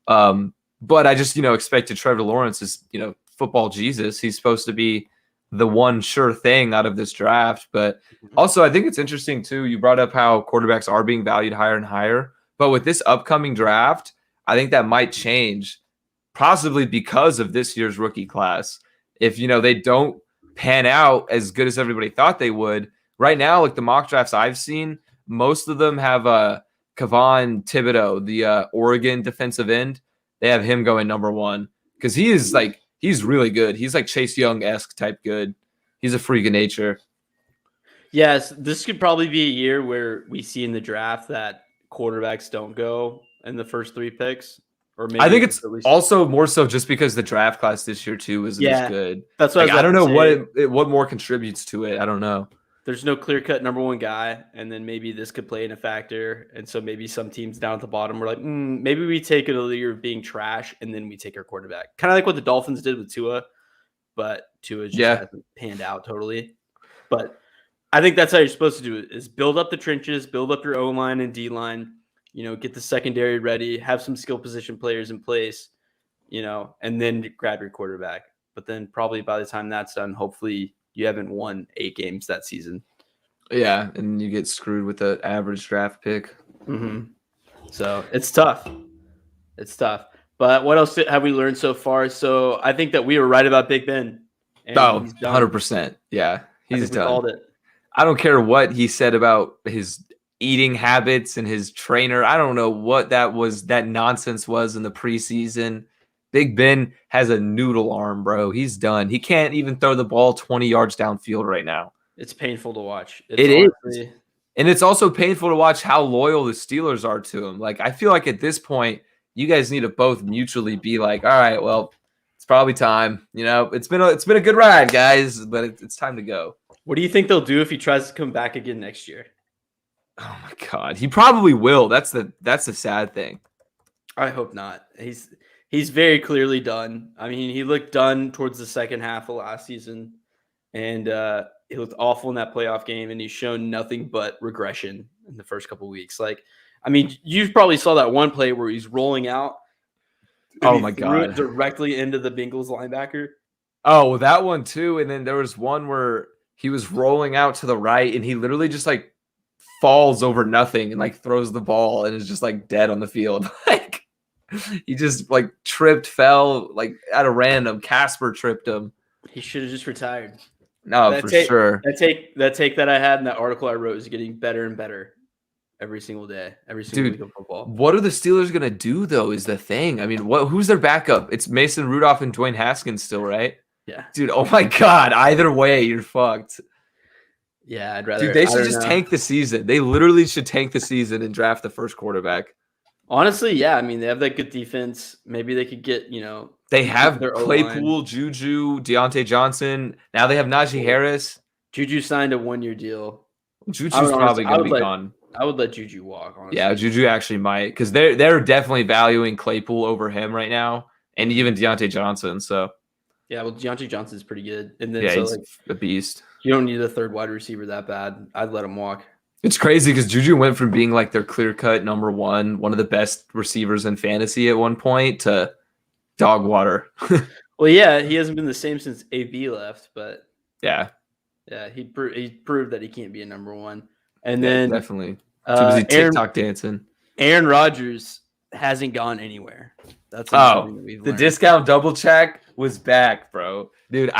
But I just, expected Trevor Lawrence is, football Jesus. He's supposed to be the one sure thing out of this draft. But also, I think it's interesting, too. You brought up how quarterbacks are being valued higher and higher. But with this upcoming draft, I think that might change, possibly because of this year's rookie class. If, they don't pan out as good as everybody thought they would. Right now, like the mock drafts I've seen, most of them have Kayvon Thibodeau, the Oregon defensive end. They have him going number 1 because he's really good. He's like Chase Young-esque type good. He's a freak of nature. Yes, this could probably be a year where we see in the draft that quarterbacks don't go in the first 3 picks. Or maybe I think it's also more so just because the draft class this year too isn't as good. That's what I don't know what more contributes to it. I don't know. There's no clear-cut number 1 guy, and then maybe this could play in a factor. And so maybe some teams down at the bottom were like, maybe we take it a year of being trash, and then we take our quarterback. Kind of like what the Dolphins did with Tua, but Tua just hasn't panned out totally. But I think that's how you're supposed to do it, is build up the trenches, build up your O-line and D-line, get the secondary ready, have some skill position players in place, and then grab your quarterback. But then probably by the time that's done, hopefully you haven't won 8 games that season. Yeah, and you get screwed with an average draft pick. Mm-hmm. So it's tough. It's tough. But what else have we learned so far? So I think that we were right about Big Ben. 100%. Yeah, he's done. Called it. I don't care what he said about his eating habits and his trainer. I don't know what that nonsense was in the preseason. Big Ben has a noodle arm, bro. He's done. He can't even throw the ball 20 yards downfield right now. It's painful to watch. It is. And it's also painful to watch how loyal the Steelers are to him. Like, I feel like at this point, you guys need to both mutually be like, all right, well, it's probably time. It's been a good ride, guys, but it's time to go. What do you think they'll do if he tries to come back again next year? Oh my God, he probably will. That's the sad thing. I hope not. He's very clearly done. I mean, he looked done towards the second half of last season, and he looked awful in that playoff game, and he's shown nothing but regression in the first couple of weeks. Like, I mean, you probably saw that one play where he's rolling out. Oh my God! Directly into the Bengals linebacker. Oh, that one too. And then there was one where he was rolling out to the right, and he literally just like falls over nothing and like throws the ball and is just like dead on the field. Like, he just like tripped, fell like at a random. Casper tripped him. He should have just retired. No, sure. That take that I had in that article I wrote is getting better and better every single day, every single week of football. What are the Steelers gonna do though? Is the thing. I mean, who's their backup? It's Mason Rudolph and Dwayne Haskins still, right? Yeah, dude. Oh my God. Either way, you're fucked. Yeah, I'd rather. Dude, they should just tank the season. They literally should tank the season and draft the first quarterback. Honestly, yeah. I mean, they have that good defense. Maybe they could get, They have Claypool, Juju, Deontay Johnson. Now they have Najee Harris. Juju signed a 1-year deal. Juju's probably going to be gone. I would let Juju walk, honestly. Yeah, Juju actually might, because they're definitely valuing Claypool over him right now, and even Deontay Johnson. So yeah, well, Deontay Johnson's pretty good, and then he's a beast. You don't need a third wide receiver that bad. I'd let him walk. It's crazy because Juju went from being like their clear-cut number one of the best receivers in fantasy at one point, to dog water. Well, yeah, he hasn't been the same since AB left, but yeah, he proved that he can't be a number one. And then definitely too busy TikTok dancing. Aaron Rodgers hasn't gone anywhere. That's another thing that we've the learned. discount double check was back, bro. Dude,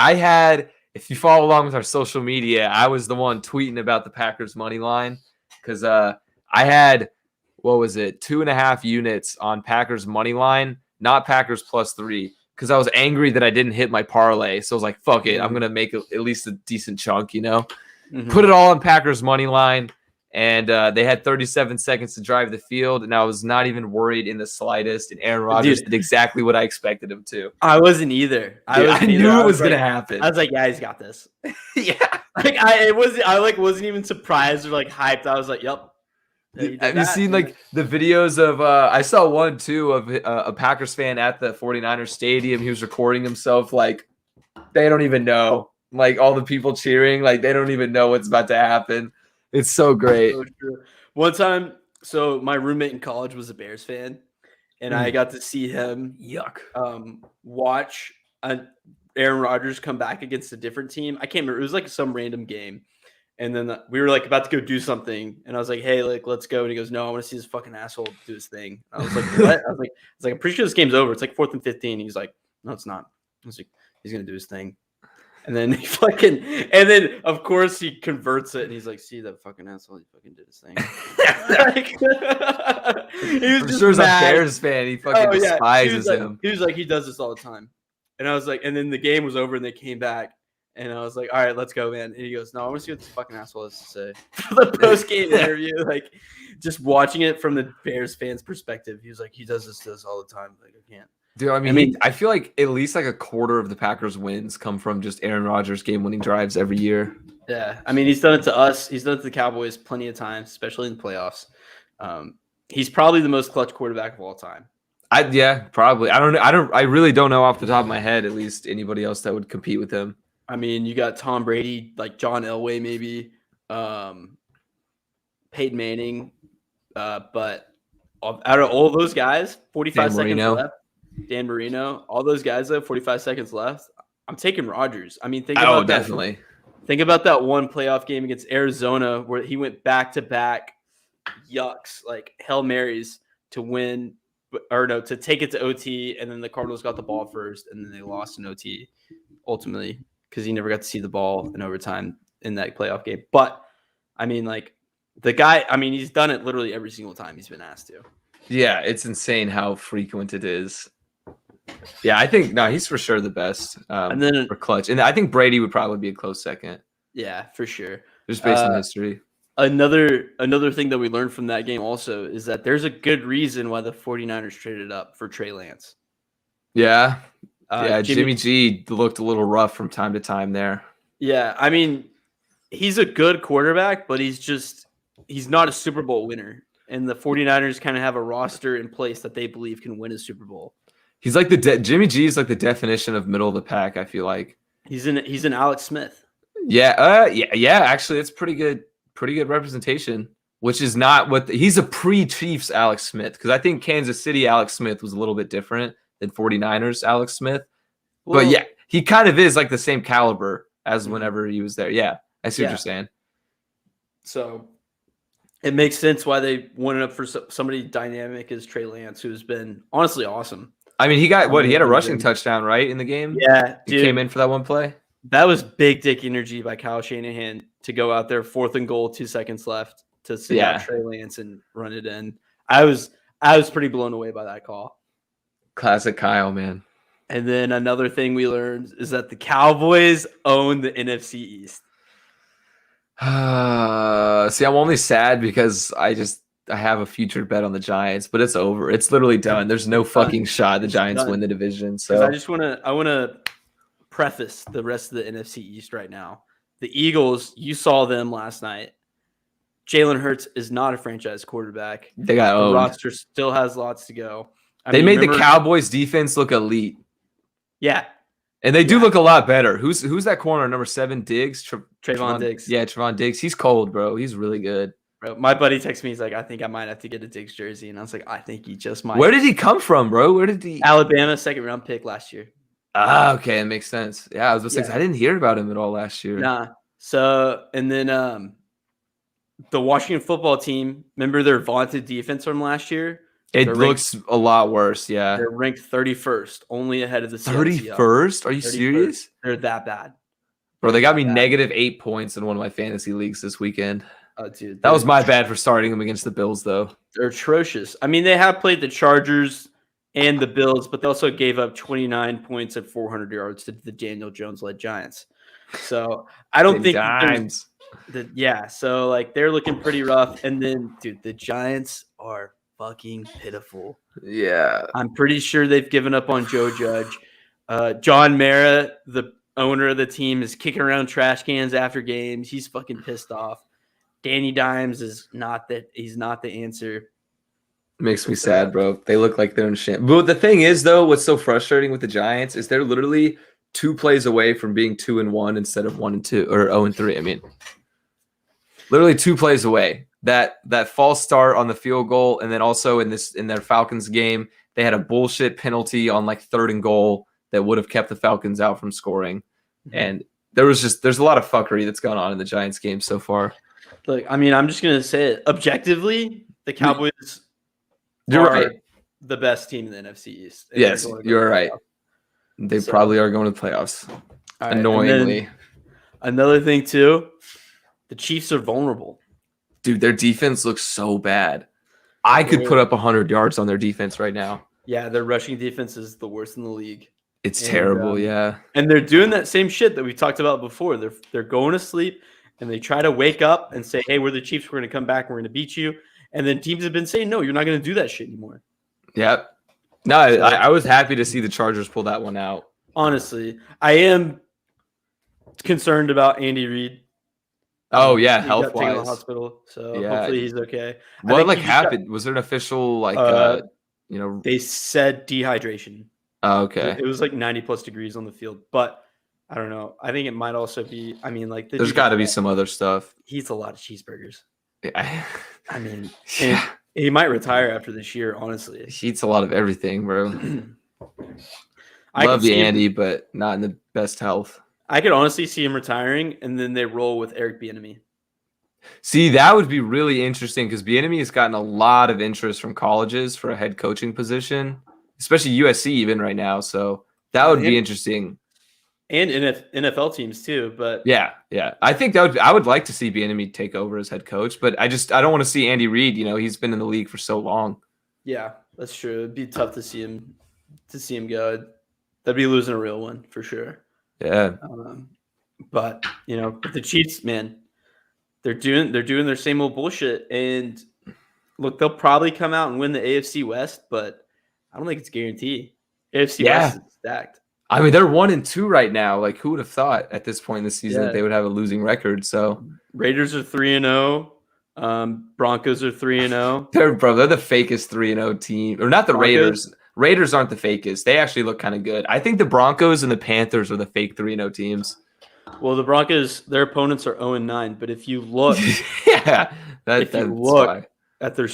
if you follow along with our social media, I was the one tweeting about the Packers money line because I had, what was it, 2.5 units on Packers money line, not Packers +3, because I was angry that I didn't hit my parlay. So I was like, fuck it, I'm going to make at least a decent chunk, Put it all on Packers money line. And they had 37 seconds to drive the field, and I was not even worried in the slightest. And Aaron Rodgers did exactly what I expected him to. I wasn't either. I knew it was gonna happen. I was like, yeah, he's got this. Yeah, I wasn't even surprised or like hyped. I was like, yep. Have you seen like the videos of? I saw one too of a Packers fan at the 49ers stadium. He was recording himself like they don't even know, like all the people cheering, like they don't even know what's about to happen. It's so great. So true. One time, so my roommate in college was a Bears fan, and I got to see him watch Aaron Rodgers come back against a different team. I can't remember. It was like some random game. And then we were like about to go do something. And I was like, hey, like, let's go. And he goes, no, I want to see this fucking asshole do his thing. And I was like, what? I was like, I'm pretty sure this game's over. It's like 4th and 15. He's like, no, it's not. I was like, he's going to do his thing. And then of course he converts it and he's like, see that fucking asshole, he fucking did his thing. He was I'm sure he's a Bears fan. He fucking despises him. He was like, he does this all the time. And I was like, and then the game was over and they came back. And I was like, all right, let's go, man. And he goes, no, I want to see what this fucking asshole has to say. For the post-game interview, like just watching it from the Bears fans' perspective, he was like, he does this all the time. Like, I can't. Dude, I mean, I feel like at least like a quarter of the Packers wins come from just Aaron Rodgers game-winning drives every year. Yeah, I mean, he's done it to us. He's done it to the Cowboys plenty of times, especially in the playoffs. He's probably the most clutch quarterback of all time. Probably. I really don't know off the top of my head, at least anybody else that would compete with him. I mean, you got Tom Brady, like John Elway, maybe, Peyton Manning, but out of all those guys, 45 seconds left. Dan Marino, all those guys though, 45 seconds left. I'm taking Rodgers. I mean, think about definitely. Think about that one playoff game against Arizona where he went back-to-back yucks, like Hail Marys to win, or no, to take it to OT, and then the Cardinals got the ball first, and then they lost in OT ultimately because he never got to see the ball in overtime in that playoff game. But I mean, like the guy, I mean, he's done it literally every single time he's been asked to. Yeah, it's insane how frequent it is. Yeah, I think he's for sure the best. And then for clutch, and I think Brady would probably be a close second. Yeah, for sure. Just based on history. Another thing that we learned from that game also is that there's a good reason why the 49ers traded up for Trey Lance. Yeah. Jimmy G looked a little rough from time to time there. Yeah, I mean, he's a good quarterback, but he's not a Super Bowl winner. And the 49ers kind of have a roster in place that they believe can win a Super Bowl. He's like Jimmy G is like the definition of middle of the pack, I feel like. He's an Alex Smith. Yeah, actually it's pretty good representation, which is not he's a pre-Chiefs Alex Smith, because I think Kansas City Alex Smith was a little bit different than 49ers Alex Smith. Well, but yeah, he kind of is like the same caliber as whenever he was there. Yeah, I see what you're saying. So it makes sense why they wanted up for somebody dynamic as Trey Lance, who's been honestly awesome. I mean, he had a rushing touchdown, right, in the game? Yeah, he came in for that one play. That was big dick energy by Kyle Shanahan to go out there 4th and goal, 2 seconds left to sit out Trey Lance and run it in. I was pretty blown away by that call. Classic Kyle, man. And then another thing we learned is that the Cowboys own the NFC East. See, I'm only sad because I have a future bet on the Giants, but it's over. It's literally done. There's no fucking shot the Giants win the division. So I want to preface the rest of the NFC East right now. The Eagles, you saw them last night. Jalen Hurts is not a franchise quarterback. They got owned. The roster still has lots to go. They made the Cowboys defense look elite. Yeah. And they do look a lot better. Who's that corner, number 7, Diggs? Trayvon Diggs. Yeah, Trayvon Diggs. He's cold, bro. He's really good. Bro, my buddy texted me. He's like, I think I might have to get a Diggs jersey. And I was like, I think he just might. Where did he come from, bro? Alabama, 2nd-round pick last year. Ah, okay. It makes sense. Yeah, I was just I didn't hear about him at all last year. Nah. So, and then the Washington football team, remember their vaunted defense from last year? It They're looks a lot worse. Yeah. They're ranked 31st, only ahead of the Seattle Seahawks. 31st? Are you 31st. serious? They're that bad. Bro, they got me bad. -8 points in one of my fantasy leagues this weekend. Oh, dude, That was my bad for starting them against the Bills, though. They're atrocious. I mean, they have played the Chargers and the Bills, but they also gave up 29 points and 400 yards to the Daniel Jones-led Giants. So I don't think times. Yeah, so like they're looking pretty rough. And then, dude, the Giants are fucking pitiful. Yeah. I'm pretty sure they've given up on Joe Judge. John Mara, the owner of the team, is kicking around trash cans after games. He's fucking pissed off. Danny Dimes is not that. He's not the answer. Makes me sad, bro. They look like they're in shit. But the thing is, though, what's so frustrating with the Giants is they're literally 2 plays away from being 2-1 instead of 1-2 or 0-3. I mean, literally 2 plays away. That false start on the field goal, and then also in their Falcons game, they had a bullshit penalty on like 3rd and goal that would have kept the Falcons out from scoring. Mm-hmm. And there's a lot of fuckery that's gone on in the Giants game so far. Look, I mean, I'm just gonna say it objectively, the Cowboys You're are right. the best team in the NFC East. Yes, you're right. They probably are going to the playoffs. Right, annoyingly. Another thing too, the Chiefs are vulnerable. Dude, their defense looks so bad. I could put up 100 yards on their defense right now. Yeah, their rushing defense is the worst in the league. It's terrible, yeah. And they're doing that same shit that we talked about before. They're going to sleep and they try to wake up and say, "Hey, we're the Chiefs. We're going to come back. We're going to beat you." And then teams have been saying, "No, you're not going to do that shit anymore." Yep. No, I was happy to see the Chargers pull that one out. Honestly, I am concerned about Andy Reid. Oh yeah, he health got taken to wise. the hospital, so hopefully he's okay. What happened? Was there an official They said dehydration. Oh, okay. It was like 90+ degrees on the field, but I don't know. I think it might also be. I mean, like there's got to be some other stuff. He eats a lot of cheeseburgers. Yeah. I mean, he might retire after this year. Honestly, he eats a lot of everything, bro. I love you, Andy, but not in the best health. I could honestly see him retiring, and then they roll with Eric Bieniemy. See, that would be really interesting because Bieniemy has gotten a lot of interest from colleges for a head coaching position, especially USC even right now. So that would be interesting. And NFL teams too, but yeah. I think I would like to see Bieniemy take over as head coach, but I don't want to see Andy Reid. You know, he's been in the league for so long. Yeah, that's true. It'd be tough to see him go. That'd be losing a real one for sure. Yeah. But the Chiefs, man, they're doing their same old bullshit. And look, they'll probably come out and win the AFC West, but I don't think it's guaranteed. AFC West is stacked. I mean, they're 1-2 right now. Like, who would have thought at this point in the season that they would have a losing record? So Raiders are 3-0. Broncos are 3-0. They're the fakest 3-0 team, or not the Raiders. Raiders aren't the fakest. They actually look kind of good. I think the Broncos and the Panthers are the fake 3-0 teams. Well, the Broncos, their opponents are 0-9. But if you look, at their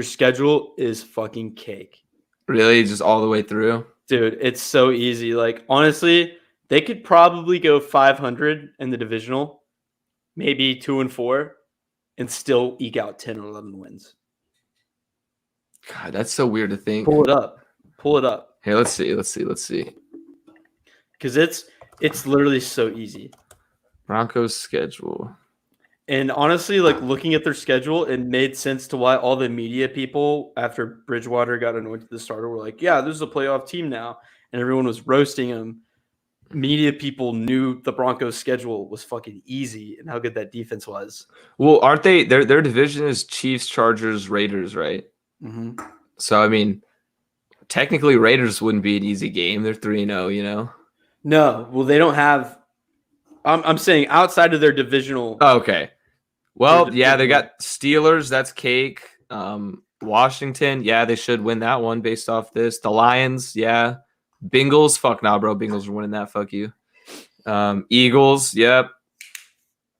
schedule is fucking cake. Really, just all the way through, dude. It's so easy. Like honestly, they could probably go 500 in the divisional, maybe 2-4, and still eke out 10 or 11 wins. God, that's so weird to think. Pull it up. Here, let's see. Because it's literally so easy. Broncos schedule. And honestly, like looking at their schedule, it made sense to why all the media people after Bridgewater got anointed the starter were like, "Yeah, this is a playoff team now," and everyone was roasting him. Media people knew the Broncos' schedule was fucking easy and how good that defense was. Well, aren't they? Their division is Chiefs, Chargers, Raiders, right? Mm-hmm. So, I mean, technically Raiders wouldn't be an easy game. They're 3-0, you know? No. Well, they don't have – I'm saying outside of their divisional – okay. Well, yeah, they got Steelers. That's cake. Washington, yeah, they should win that one based off this. The Lions, yeah. Bengals, fuck nah, bro. Bengals are winning that. Fuck you. Eagles, yep.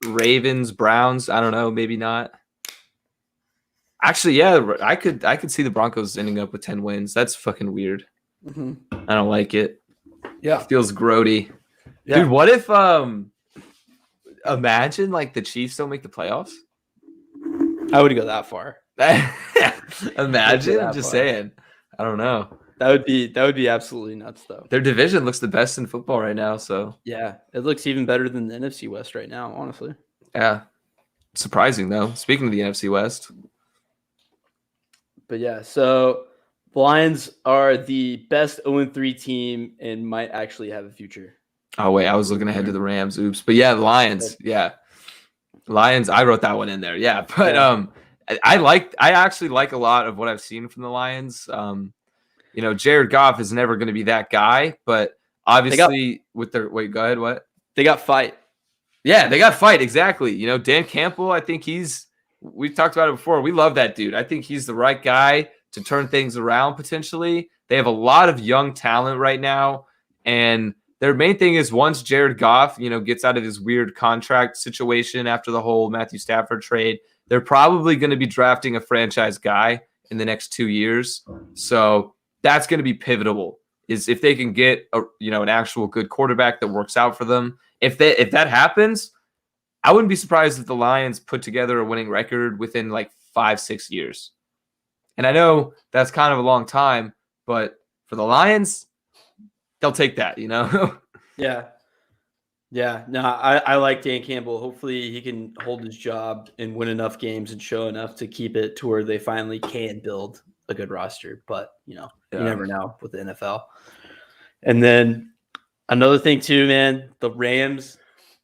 Ravens, Browns, I don't know, maybe not. Actually, yeah, I could see the Broncos ending up with 10 wins. That's fucking weird. Mm-hmm. I don't like it. Yeah, it feels grody. Yeah. Dude, what if imagine like the Chiefs don't make the playoffs? I wouldn't go that far. Imagine, I'm that just far. saying. I don't know. That would be absolutely nuts, though. Their division looks the best in football right now. So Yeah, it looks even better than the NFC West right now, honestly. yeah, surprising though. Speaking of the NFC West, But yeah, so the Lions are the best 0-3 team and might actually have a future. oh wait, I was looking ahead to the Rams. Oops, but yeah, the Lions. Yeah, Lions. I wrote that one in there. Yeah, but Yeah. I actually like a lot of what I've seen from the Lions. Jared Goff is never going to be that guy, but obviously with their wait, go ahead. What? They got fight. Yeah, they got fight exactly. Dan Campbell. I think we've talked about it before. We love that dude. I think he's the right guy to turn things around potentially. They have a lot of young talent right now, and their main thing is once Jared Goff, gets out of his weird contract situation after the whole Matthew Stafford trade, they're probably going to be drafting a franchise guy in the next 2 years. So that's going to be pivotal. Is if they can get an actual good quarterback that works out for them. If that happens, I wouldn't be surprised if the Lions put together a winning record within like 5-6 years. And I know that's kind of a long time, but for the Lions, they'll take that, Yeah. Yeah. No, I like Dan Campbell. Hopefully he can hold his job and win enough games and show enough to keep it to where they finally can build a good roster. But, you never know with the NFL. And then another thing too, man, the Rams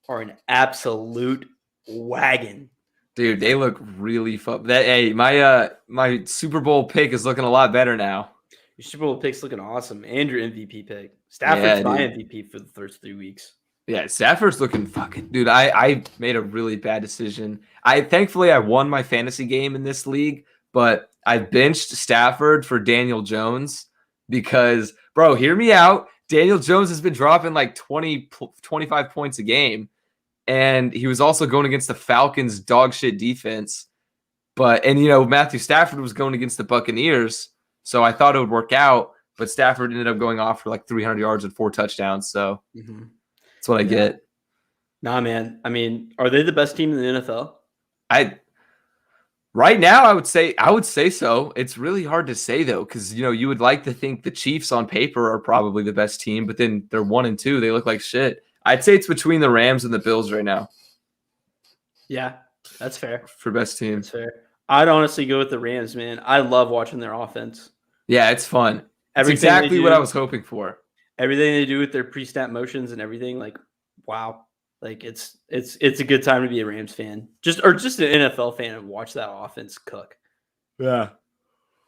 are an absolute wagon. Dude, they look really fun. My Super Bowl pick is looking a lot better now. Your Super Bowl pick's looking awesome, and your MVP pick. Stafford's my MVP for the first 3 weeks. Yeah, Stafford's looking fucking dude. I made a really bad decision. Thankfully I won my fantasy game in this league, but I benched Stafford for Daniel Jones because, bro, hear me out. Daniel Jones has been dropping like 20, 25 points a game. And he was also going against the Falcons' dog shit defense. Matthew Stafford was going against the Buccaneers. So I thought it would work out. But Stafford ended up going off for like 300 yards and 4 touchdowns. So that's what I get. Nah, man. I mean, are they the best team in the NFL? Right now, I would say so. It's really hard to say though, because you would like to think the Chiefs on paper are probably the best team, but then they're 1-2. They look like shit. I'd say it's between the Rams and the Bills right now. Yeah, that's fair. For best team. That's fair. I'd honestly go with the Rams, man. I love watching their offense. Yeah, it's fun. It's exactly what I was hoping for. Everything they do with their pre-snap motions and everything, like, wow. Like it's a good time to be a Rams fan. Just an NFL fan and watch that offense cook. Yeah.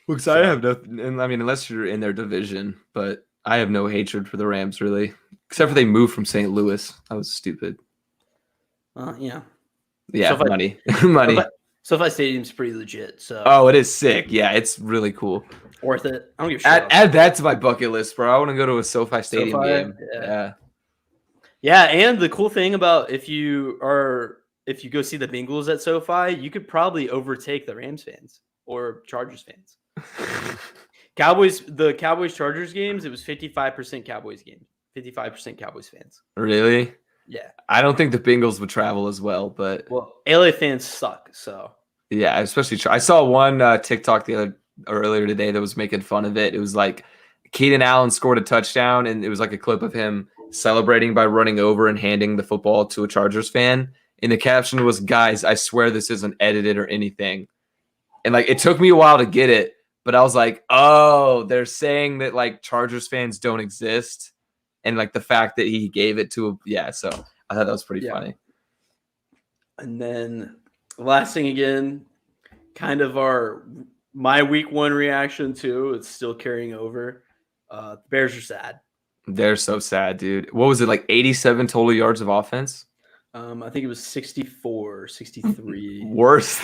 Because I have nothing, and I mean, unless you're in their division, but I have no hatred for the Rams really. Except for they moved from St. Louis. That was stupid. Yeah. Yeah, money. Money. SoFi Stadium's pretty legit. So. Oh, it is sick. Yeah, it's really cool. Worth it. I don't give a shit. Add that to my bucket list, bro. I want to go to a SoFi Stadium game. Yeah, and the cool thing about if you go see the Bengals at SoFi, you could probably overtake the Rams fans or Chargers fans. The Cowboys Chargers games, it was 55% Cowboys game. 55% Cowboys fans. Really? Yeah. I don't think the Bengals would travel as well, but LA fans suck, so. Yeah, especially I saw one TikTok earlier today that was making fun of it. It was like Keenan Allen scored a touchdown, and it was like a clip of him celebrating by running over and handing the football to a Chargers fan. And the caption was, "Guys, I swear this isn't edited or anything." And like it took me a while to get it, but I was like, "Oh, they're saying that like Chargers fans don't exist." And like the fact that he gave it to so I thought that was pretty funny. And then last thing again, kind of my week 1 reaction too. It's still carrying over. The Bears are sad. They're so sad, dude. What was it, like 87 total yards of offense? I think it was 64, 63. Worse.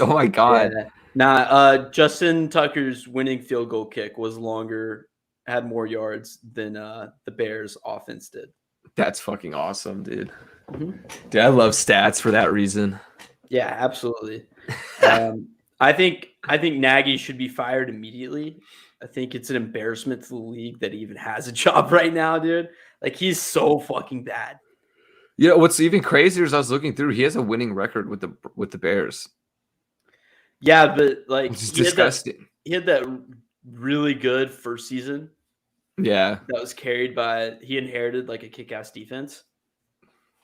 Oh my God. Yeah. Justin Tucker's winning field goal kick was had more yards than the Bears offense did. That's fucking awesome, dude. Mm-hmm. Dude, I love stats for that reason. Yeah, absolutely. I think Nagy should be fired immediately. I think it's an embarrassment to the league that he even has a job right now, dude. Like he's so fucking bad. What's even crazier is I was looking through, he has a winning record with the Bears. Yeah, but like which is disgusting. He had that really good first season Yeah. that was carried by. He inherited like a kick-ass defense,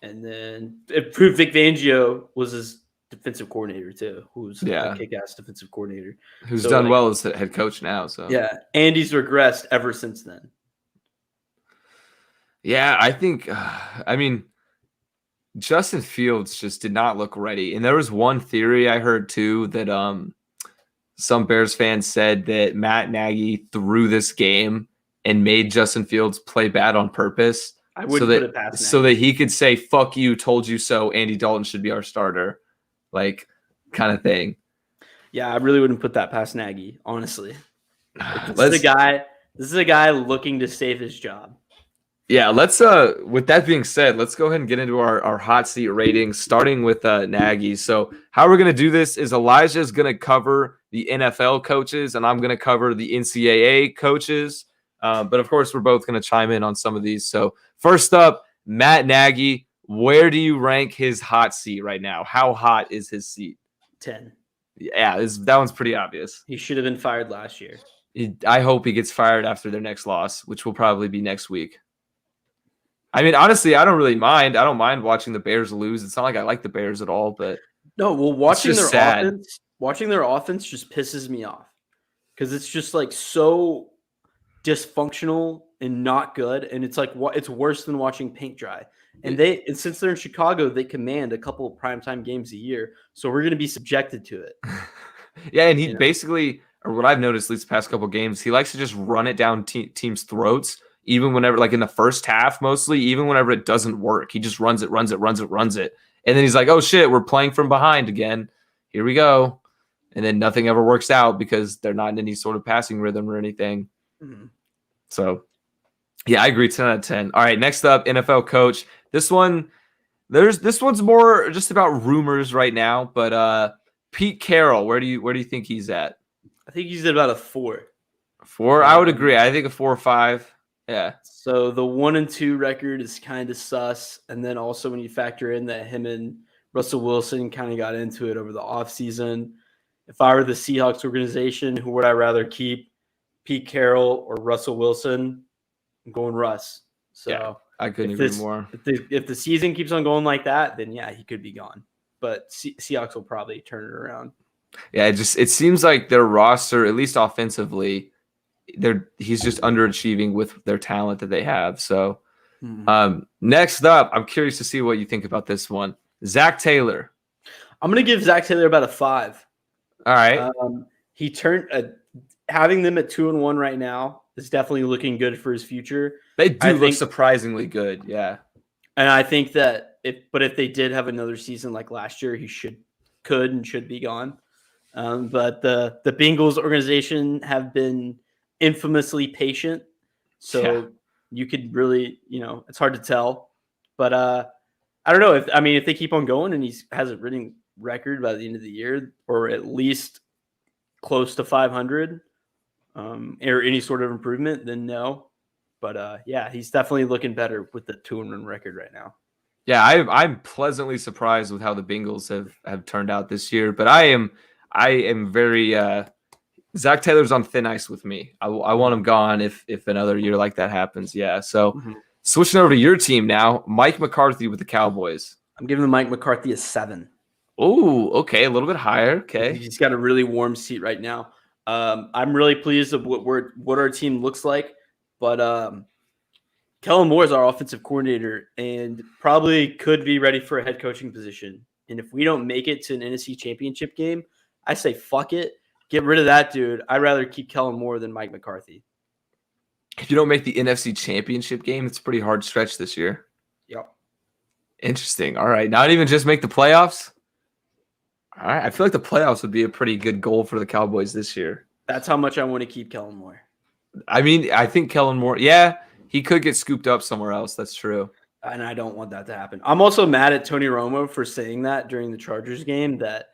and then it proved Vic Fangio was his defensive coordinator too, who's a Yeah. kick-ass defensive coordinator. Who's So, done like, well as the head coach now. So yeah, Andy's regressed ever since then. yeah, I think I mean Justin Fields just did not look ready. And there was one theory I heard too that some Bears fans said that Matt Nagy threw this game and made Justin Fields play bad on purpose. I wouldn't put it past so Nagy. that he could say, fuck you, told you so, Andy Dalton should be our starter. Like kind of thing. Yeah, I really wouldn't put that past Nagy, honestly. This is a guy looking to save his job. Yeah, let's with that being said, let's go ahead and get into our hot seat ratings, starting with Nagy. So how we're gonna do this is Elijah's gonna cover the NFL coaches, and I'm gonna cover the NCAA coaches. But of course, we're both gonna chime in on some of these. So first up, Matt Nagy. Where do you rank his hot seat right now? How hot is his seat? 10. Yeah, that one's pretty obvious. He should have been fired last year. I hope he gets fired after their next loss, which will probably be next week. I mean, honestly, I don't really mind. I don't mind watching the Bears lose. It's not like I like the Bears at all, but no, well, watching their sad. offense just pisses me off because it's just like so dysfunctional and not good, and it's like it's worse than watching paint dry. And since they're in Chicago, they command a couple of primetime games a year, so we're going to be subjected to it. Yeah, and he basically, or what I've noticed, at least the past couple of games, he likes to just run it down teams' throats. Even whenever, like in the first half, mostly, even whenever it doesn't work, he just runs it. And then he's like, oh shit, we're playing from behind again. Here we go. And then nothing ever works out because they're not in any sort of passing rhythm or anything. Mm-hmm. So, yeah, I agree. 10 out of 10. All right, next up, NFL coach. This one's more just about rumors right now, but Pete Carroll, where do you think he's at? I think he's at about a 4. 4? I would agree. I think a 4 or 5. Yeah. So the 1-2 record is kind of sus. And then also when you factor in that him and Russell Wilson kind of got into it over the offseason. If I were the Seahawks organization, who would I rather keep? Pete Carroll or Russell Wilson? I'm going Russ. So yeah, I couldn't agree more. If the season keeps on going like that, then yeah, he could be gone. But Seahawks will probably turn it around. Yeah, it seems like their roster, at least offensively, he's just underachieving with their talent that they have. So next up, I'm curious to see what you think about this one. Zach Taylor. I'm going to give Zach Taylor about a 5. All right. He turned having them at 2-1 right now is definitely looking good for his future. They look surprisingly good. Yeah. And I think that if they did have another season like last year, he should be gone. But the Bengals organization have been infamously patient, so you could really, it's hard to tell, but I don't know if they keep on going and he has a winning record by the end of the year, or at least close to 500, or any sort of improvement, then no. But yeah, he's definitely looking better with the 2-1 record right now. Yeah, I'm pleasantly surprised with how the Bengals have turned out this year, but I am very Zach Taylor's on thin ice with me. I want him gone if another year like that happens. Yeah. So switching over to your team now, Mike McCarthy with the Cowboys. I'm giving Mike McCarthy a 7. Oh, okay. A little bit higher. Okay. He's got a really warm seat right now. I'm really pleased with what our team looks like, but Kellen Moore is our offensive coordinator and probably could be ready for a head coaching position. And if we don't make it to an NFC championship game, I say fuck it. Get rid of that dude. I'd rather keep Kellen Moore than Mike McCarthy. If you don't make the NFC championship game, it's a pretty hard stretch this year. Yep. Interesting. All right. Not even just make the playoffs? All right. I feel like the playoffs would be a pretty good goal for the Cowboys this year. That's how much I want to keep Kellen Moore. I mean, I think Kellen Moore, yeah, he could get scooped up somewhere else. That's true. And I don't want that to happen. I'm also mad at Tony Romo for saying that during the Chargers game that,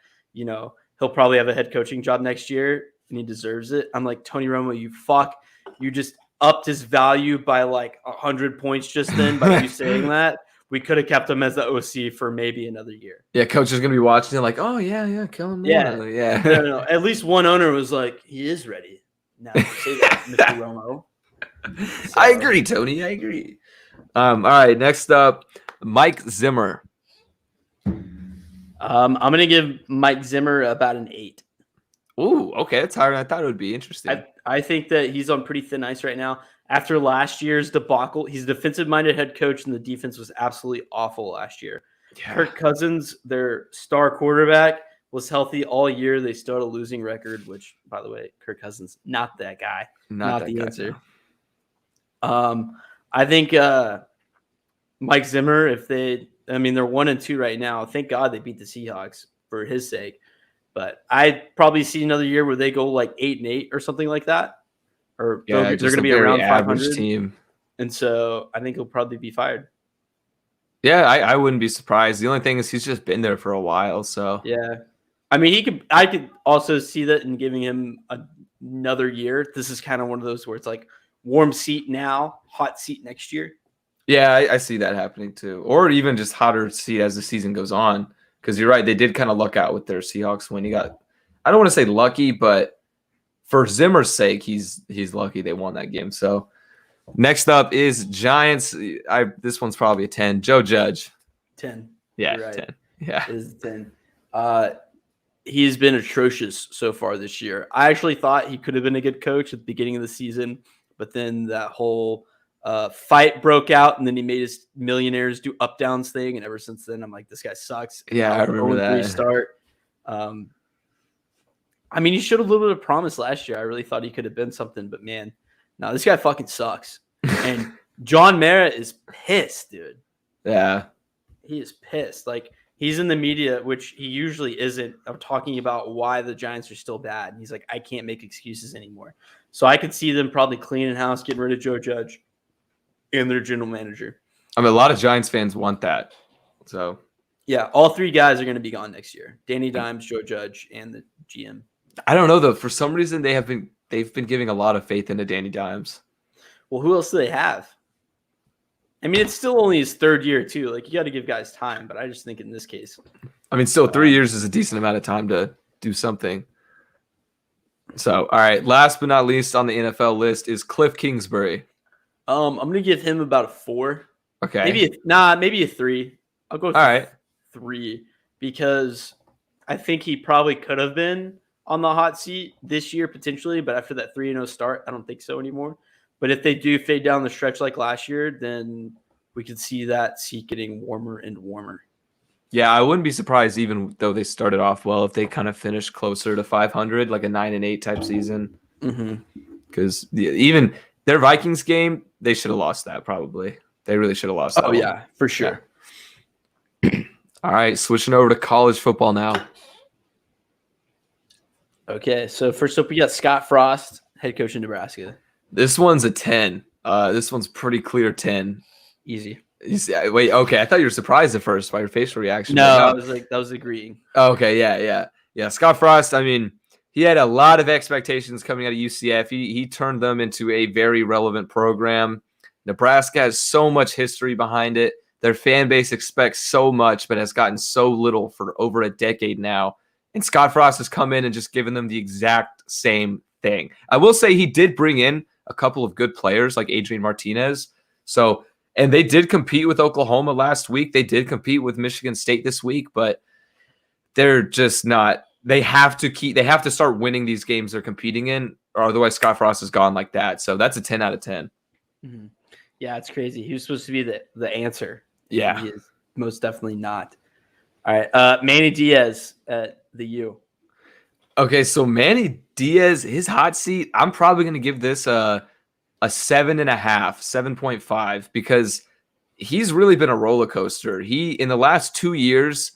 he'll probably have a head coaching job next year and he deserves it. I'm like, Tony Romo, you fuck. You just upped his value by like 100 points just then by you saying that we could have kept him as the OC for maybe another year. Yeah, coach is gonna be watching it like, oh yeah, Kellen Moore. Yeah. No. At least one owner was like, he is ready. Now say that, Mr. Romo. So, I agree, Tony. I agree. All right, next up, Mike Zimmer. I'm gonna give Mike Zimmer about an 8. Ooh, okay, that's higher than I thought it would be. Interesting. I think that he's on pretty thin ice right now. After last year's debacle, he's a defensive-minded head coach, and the defense was absolutely awful last year. Yeah. Kirk Cousins, their star quarterback, was healthy all year. They still had a losing record, which, by the way, Kirk Cousins, not that guy. Not that the guy, answer. no. I think Mike Zimmer, they're 1-2 right now. Thank God they beat the Seahawks for his sake. But I'd probably see another year where they go like 8-8 or something like that. Or Yeah, they're going to be a very around average 500. team. And so I think he'll probably be fired. Yeah, I wouldn't be surprised. The only thing is he's just been there for a while, so Yeah. I mean, I could also see that in giving him another year. This is kind of one of those where it's like warm seat now, hot seat next year. yeah, I see that happening too. Or even just hotter seat as the season goes on. Because you're right, they did kind of luck out with their Seahawks when he got. I don't want to say lucky, but for Zimmer's sake, he's lucky they won that game. So next up is Giants. This one's probably a 10. Joe Judge. 10. Yeah, You're right. 10. Yeah. It is 10. He's been atrocious so far this year. I actually thought he could have been a good coach at the beginning of the season, but then that whole fight broke out, and then he made his millionaires do up downs thing, and ever since then, I'm like, this guy sucks. Yeah, I remember that. Start. He showed a little bit of promise last year. I really thought he could have been something, but man, no, this guy fucking sucks. And John Mara is pissed, dude. Yeah. He is pissed. Like, he's in the media, which he usually isn't, talking about why the Giants are still bad. And he's like, I can't make excuses anymore. So I could see them probably cleaning house, getting rid of Joe Judge and their general manager. I mean, a lot of Giants fans want that. So yeah, all 3 guys are going to be gone next year. Danny Dimes, Joe Judge, and the GM. I don't know though. For some reason, they've been giving a lot of faith into Danny Dimes. Well, who else do they have? I mean, it's still only his 3rd year too. Like, you got to give guys time, but I just think in this case, I mean, still 3 years is a decent amount of time to do something. So, all right. Last but not least on the NFL list is Cliff Kingsbury. I'm going to give him about a 4. Okay. Maybe a 3. I'll go with all right. 3 because I think he probably could have been on the hot seat this year potentially, but after that 3-0 start, I don't think so anymore. But if they do fade down the stretch like last year, then we could see that seat getting warmer and warmer. Yeah, I wouldn't be surprised even though they started off well if they kind of finished closer to 500, like a 9-8 type season. Because even their Vikings game, they should have lost that probably. They really should have lost that. Oh, yeah, for sure. Yeah. All right, switching over to college football now. Okay, so first up, we got Scott Frost, head coach in Nebraska. This one's a 10. This one's pretty clear 10. Easy. Wait, okay. I thought you were surprised at first by your facial reaction. No, I was like, that was agreeing. Okay, yeah. Scott Frost, I mean, he had a lot of expectations coming out of UCF. He turned them into a very relevant program. Nebraska has so much history behind it. Their fan base expects so much, but has gotten so little for over a decade now. And Scott Frost has come in and just given them the exact same thing. I will say he did bring in a couple of good players like Adrian Martinez. So, and they did compete with Oklahoma last week. They did compete with Michigan State this week, but they're just not. They have to start winning these games they're competing in, or otherwise Scott Frost is gone like that. So that's a 10 out of 10. Mm-hmm. Yeah, it's crazy. He was supposed to be the answer. Yeah. He is most definitely not. All right. Manny Diaz at the U. Okay, so Manny Diaz, his hot seat, I'm probably going to give this a 7.5, 7.5, because he's really been a roller coaster. In the last 2 years,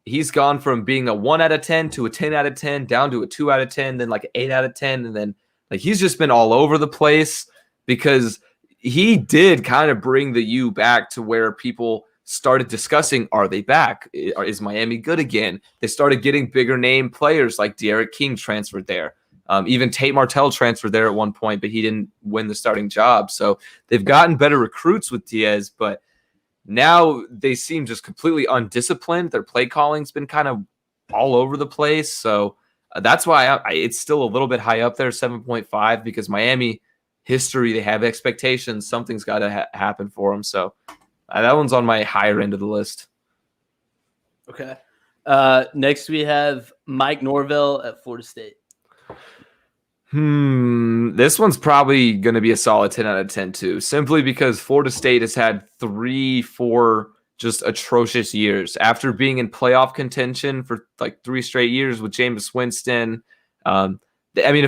he's gone from being a 1 out of 10 to a 10 out of 10, down to a 2 out of 10, then like an 8 out of 10. And then like he's just been all over the place because he did kind of bring the U back to where people started discussing, are they back? Is Miami good again? They started getting bigger name players like De'Aaron King transferred there. Even Tate Martell transferred there at one point, but he didn't win the starting job. So they've gotten better recruits with Diaz, but Now they seem just completely undisciplined. Their play calling's been kind of all over the place. So that's why it's still a little bit high up there, 7.5, because Miami history, they have expectations. Something's got to happen for them. So that one's on my higher end of the list. Okay. Next we have Mike Norvell at Florida State. This one's probably going to be a solid 10 out of 10 too, simply because Florida State has had 3-4 just atrocious years after being in playoff contention for like 3 straight years with Jameis Winston. And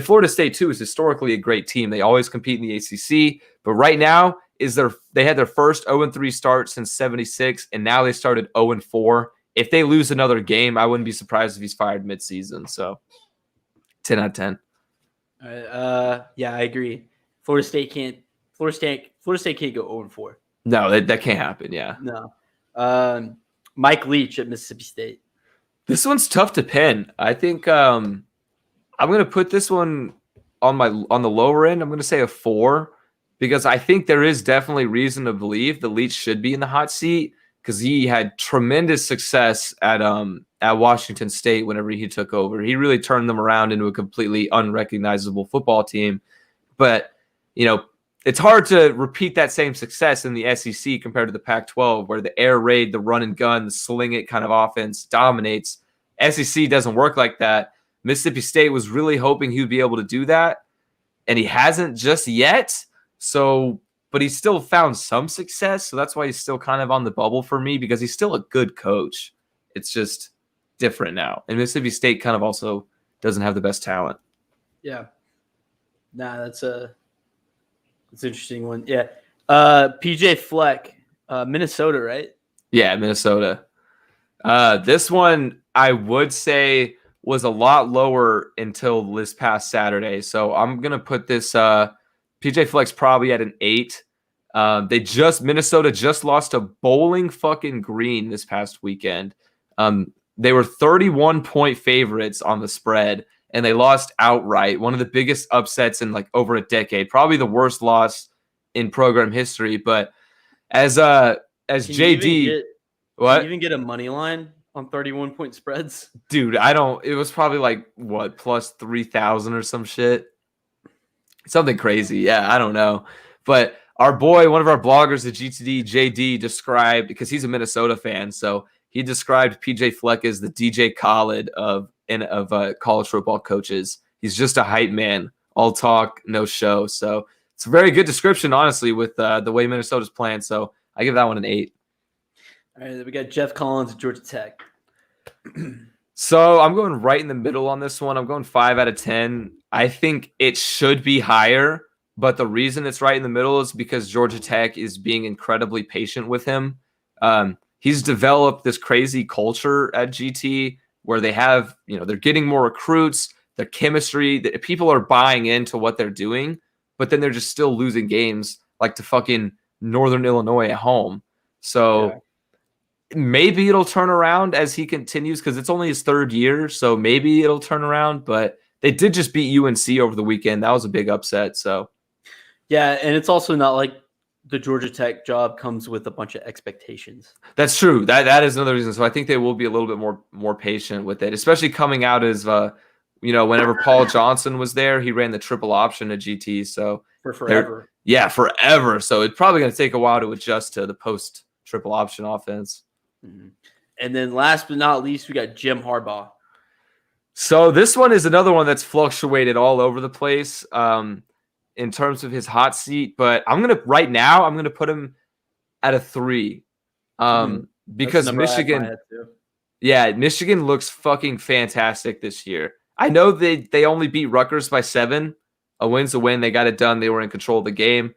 Florida State too is historically a great team. They always compete in the ACC, but right now they had their first 0-3 start since '76, and now they started 0-4. If they lose another game, I wouldn't be surprised if he's fired midseason. So 10 out of 10. All right, yeah, I agree. Florida State can't go 0-4. No, that can't happen. Yeah. No. Mike Leach at Mississippi State. This one's tough to pin. I think I'm going to put this one on the lower end. I'm going to say a 4 because I think there is definitely reason to believe the Leach should be in the hot seat because he had tremendous success at Washington State whenever he took over. He really turned them around into a completely unrecognizable football team. But, it's hard to repeat that same success in the SEC compared to the Pac-12 where the air raid, the run and gun, the sling it kind of offense dominates. SEC doesn't work like that. Mississippi State was really hoping he would be able to do that, and he hasn't just yet. So, but he's still found some success, so that's why he's still kind of on the bubble for me because he's still a good coach. It's just different now. And Mississippi State kind of also doesn't have the best talent. Yeah. Nah, that's an interesting one. Yeah. PJ Fleck, Minnesota, right? Yeah, Minnesota. This one I would say was a lot lower until this past Saturday. So I'm going to put this PJ Fleck's probably at an 8. Minnesota just lost to Bowling fucking Green this past weekend. They were 31-point favorites on the spread, and they lost outright. One of the biggest upsets in like over a decade, probably the worst loss in program history. But as JD, what? Can you even get a money line on 31-point spreads? Dude, it was probably like what, plus 3,000 or some shit. Something crazy. Yeah, I don't know. But our boy, one of our bloggers at GTD, JD, described, because he's a Minnesota fan, so he described PJ Fleck as the DJ Khaled of college football coaches. He's just a hype man, all talk, no show. So it's a very good description, honestly, with the way Minnesota's playing. So I give that one an 8. All right, then we got Jeff Collins at Georgia Tech. So I'm going right in the middle on this one. I'm going 5 out of 10. I think it should be higher, but the reason it's right in the middle is because Georgia Tech is being incredibly patient with him. He's developed this crazy culture at GT where they have, they're getting more recruits, the chemistry, that people are buying into what they're doing, but then they're just still losing games like to fucking Northern Illinois at home. So maybe it'll turn around as he continues because it's only his 3rd year. So maybe it'll turn around, but they did just beat UNC over the weekend. That was a big upset. So yeah, and it's also not like the Georgia Tech job comes with a bunch of expectations. That's true. That is another reason. So I think they will be a little bit more patient with it, especially coming out as whenever Paul Johnson was there, he ran the triple option at GT. So for forever. Yeah, forever. So it's probably going to take a while to adjust to the post triple option offense. Mm-hmm. And then last but not least, we got Jim Harbaugh. So this one is another one that's fluctuated all over the place in terms of his hot seat, but I'm going to put him at a 3 because Michigan, Michigan looks fucking fantastic this year. I know they only beat Rutgers by 7. A win's a win. They got it done. They were in control of the game.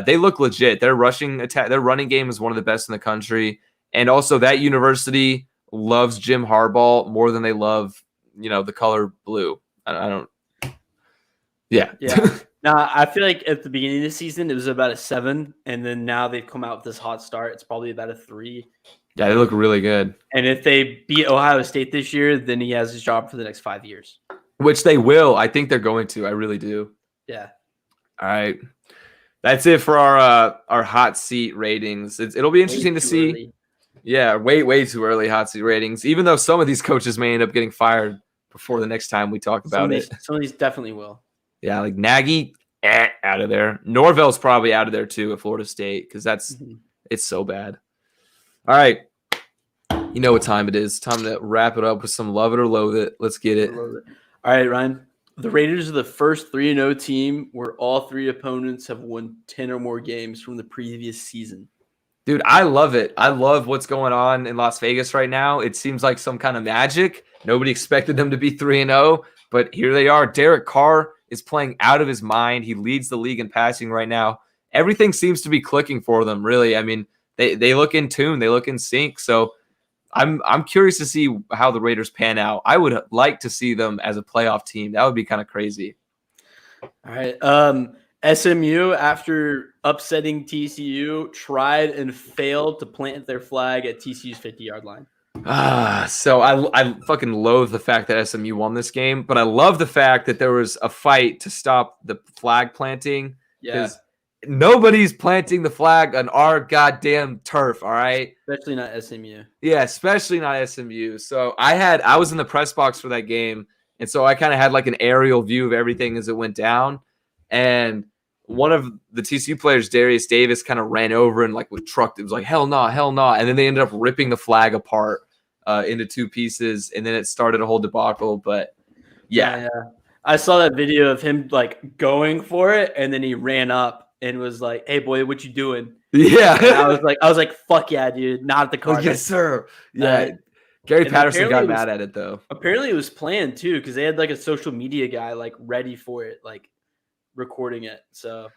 They look legit. Their running game is one of the best in the country. And also that university loves Jim Harbaugh more than they love, the color blue. I don't. Yeah. Yeah. Now, I feel like at the beginning of the season, it was about a 7. And then now they've come out with this hot start. It's probably about a 3. Yeah, they look really good. And if they beat Ohio State this year, then he has his job for the next 5 years. Which they will. I think they're going to. I really do. Yeah. All right. That's it for our hot seat ratings. It'll be interesting to see. Early. Yeah, way too early hot seat ratings. Even though some of these coaches may end up getting fired before the next time we talk about it. Some of these definitely will. Yeah, like Nagy, out of there. Norvell's probably out of there too at Florida State because it's so bad. All right. You know what time it is. Time to wrap it up with some love it or loathe it. Let's get it. All right, Ryan. The Raiders are the first 3-0 team where all three opponents have won 10 or more games from the previous season. Dude, I love it. I love what's going on in Las Vegas right now. It seems like some kind of magic. Nobody expected them to be 3-0, but here they are. Derek Carr is playing out of his mind. He leads the league in passing right now. Everything seems to be clicking for them, really. I mean, they look in tune. They look in sync. So I'm curious to see how the Raiders pan out. I would like to see them as a playoff team. That would be kind of crazy. All right. SMU, after upsetting TCU, tried and failed to plant their flag at TCU's 50-yard line. So I fucking loathe the fact that SMU won this game, but I love the fact that there was a fight to stop the flag planting. Yeah. Nobody's planting the flag on our goddamn turf, all right? Especially not SMU. Yeah, especially not SMU. So I was in the press box for that game, and so I kind of had like an aerial view of everything as it went down. And one of the TCU players, Darius Davis, kind of ran over and like with trucked. It was like, hell no, hell no. And then they ended up ripping the flag apart into two pieces, and then it started a whole debacle. But yeah. I saw that video of him like going for it, and then he ran up and was like, "Hey boy, what you doing?" Yeah. And I was like, "Fuck yeah, dude, not at the car." Yes, sir. Yeah. Gary Patterson got mad at it though. Apparently it was planned too, because they had like a social media guy like ready for it, like recording it. So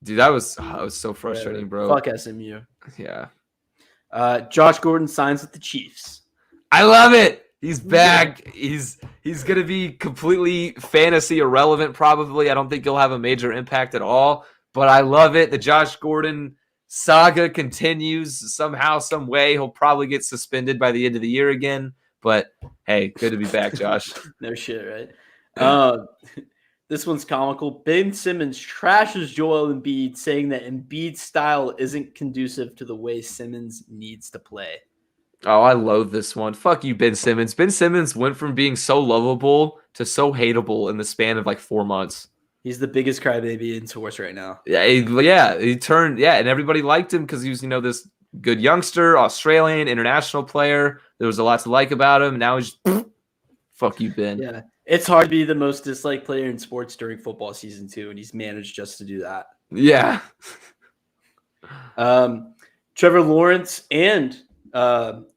dude, that was so frustrating, bro. Fuck SMU. Yeah. Josh Gordon signs with the Chiefs. I love it. He's back. He's gonna be completely fantasy irrelevant, probably. I don't think he'll have a major impact at all. But I love it. The Josh Gordon saga continues somehow, some way. He'll probably get suspended by the end of the year again. But hey, good to be back, Josh. No shit, right? This one's comical. Ben Simmons trashes Joel Embiid, saying that Embiid's style isn't conducive to the way Simmons needs to play. Oh, I loathe this one. Fuck you, Ben Simmons. Ben Simmons went from being so lovable to so hateable in the span of like 4 months. He's the biggest crybaby in sports right now. He turned, and everybody liked him because he was, this good youngster, Australian, international player. There was a lot to like about him. Now he's just, fuck you, Ben. Yeah, it's hard to be the most disliked player in sports during football season too, and he's managed just to do that. Yeah. Trevor Lawrence and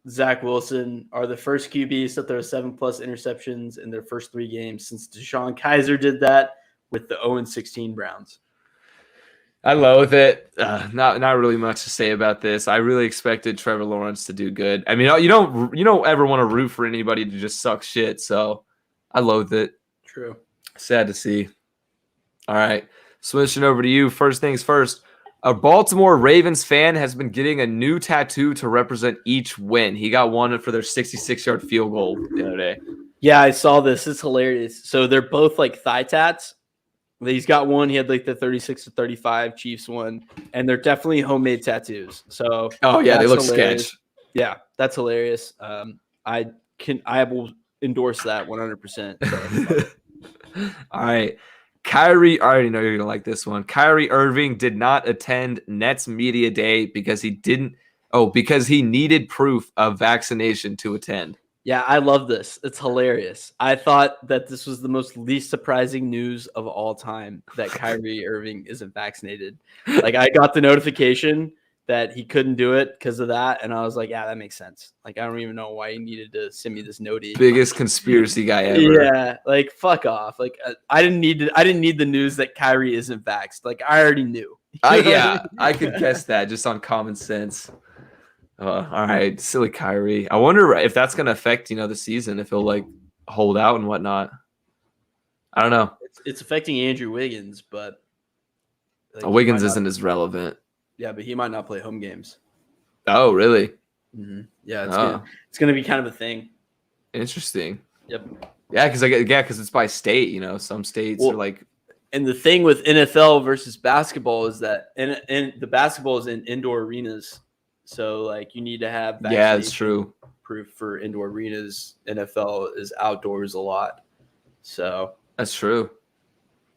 Zach Wilson are the first QBs to throw 7+ interceptions in their first 3 games since Deshaun Kaiser did that with the 0-16 Browns. I loathe it. Not really much to say about this. I really expected Trevor Lawrence to do good. I mean, you don't ever want to root for anybody to just suck shit. So I loathe it. True. Sad to see. All right, switching over to you. First things first. A Baltimore Ravens fan has been getting a new tattoo to represent each win. He got one for their 66-yard field goal the other day. Yeah, I saw this. It's hilarious. So they're both like thigh tats. He's got one. He had like the 36-35 Chiefs one, and they're definitely homemade tattoos. So they look hilarious. sketch. Yeah, that's hilarious. I will endorse that 100%. So. All right. Kyrie, I already know you're gonna like this one. Kyrie Irving did not attend Nets media day because he needed proof of vaccination to attend. Yeah, I love this. It's hilarious. I thought that this was the most least surprising news of all time that Kyrie Irving isn't vaccinated. Like, I got the notification that he couldn't do it because of that, and I was like, yeah, that makes sense. Like, I don't even know why he needed to send me this notey. Biggest conspiracy guy ever. Yeah, like, fuck off. Like, I didn't need the news that Kyrie isn't vaxxed. Like, I already knew. I could guess that just on common sense. All right, silly Kyrie. I wonder if that's going to affect, the season, if he'll like hold out and whatnot. I don't know. It's affecting Andrew Wiggins, but like, Wiggins isn't as relevant. Yeah, but he might not play home games. Oh, really? Mm-hmm. Yeah, it's gonna be kind of a thing. Interesting. Yep. Yeah, because it's by state. Some states are like And the thing with NFL versus basketball is that and the basketball is in indoor arenas. So like you need to have Yeah, it's true. proof for indoor arenas. NFL is outdoors a lot. So That's true.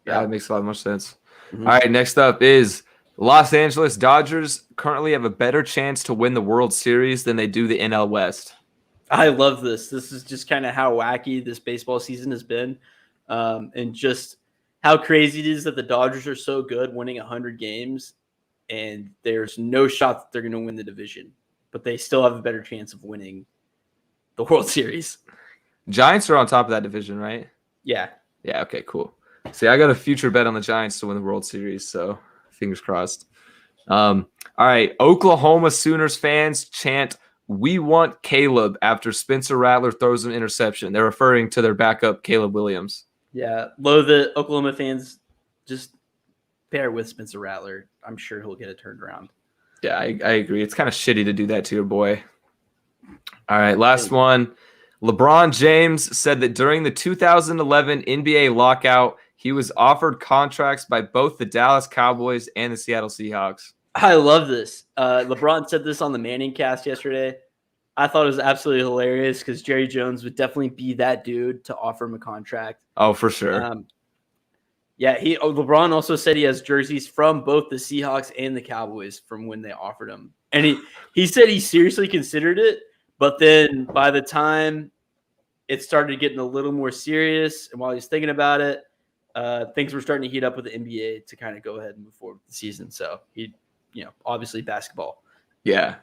Yeah, it makes a lot more sense. Mhm. All right, next up is Los Angeles Dodgers currently have a better chance to win the World Series than they do the NL West. I love this. This is just kind of how wacky this baseball season has been. And just how crazy it is that the Dodgers are so good, winning 100 games, and there's no shot that they're going to win the division, but they still have a better chance of winning the World Series. Giants are on top of that division, right? Yeah. Yeah, okay, cool. See, I got a future bet on the Giants to win the World Series, so fingers crossed. All right, Oklahoma Sooners fans chant, "We want Caleb," after Spencer Rattler throws an interception. They're referring to their backup, Caleb Williams. Yeah. Low the Oklahoma fans, just pair with Spencer Rattler. I'm sure he'll get it turned around. Yeah, I agree. It's kind of shitty to do that to your boy. All right, last one. LeBron James said that during the 2011 NBA lockout, he was offered contracts by both the Dallas Cowboys and the Seattle Seahawks. I love this. LeBron said this on the Manning cast yesterday. I thought it was absolutely hilarious because Jerry Jones would definitely be that dude to offer him a contract. Oh, for sure. LeBron also said he has jerseys from both the Seahawks and the Cowboys from when they offered him. And he said he seriously considered it, but then by the time it started getting a little more serious, and while he's thinking about it, things were starting to heat up with the NBA to kind of go ahead and move forward with the season. So obviously basketball. Yeah.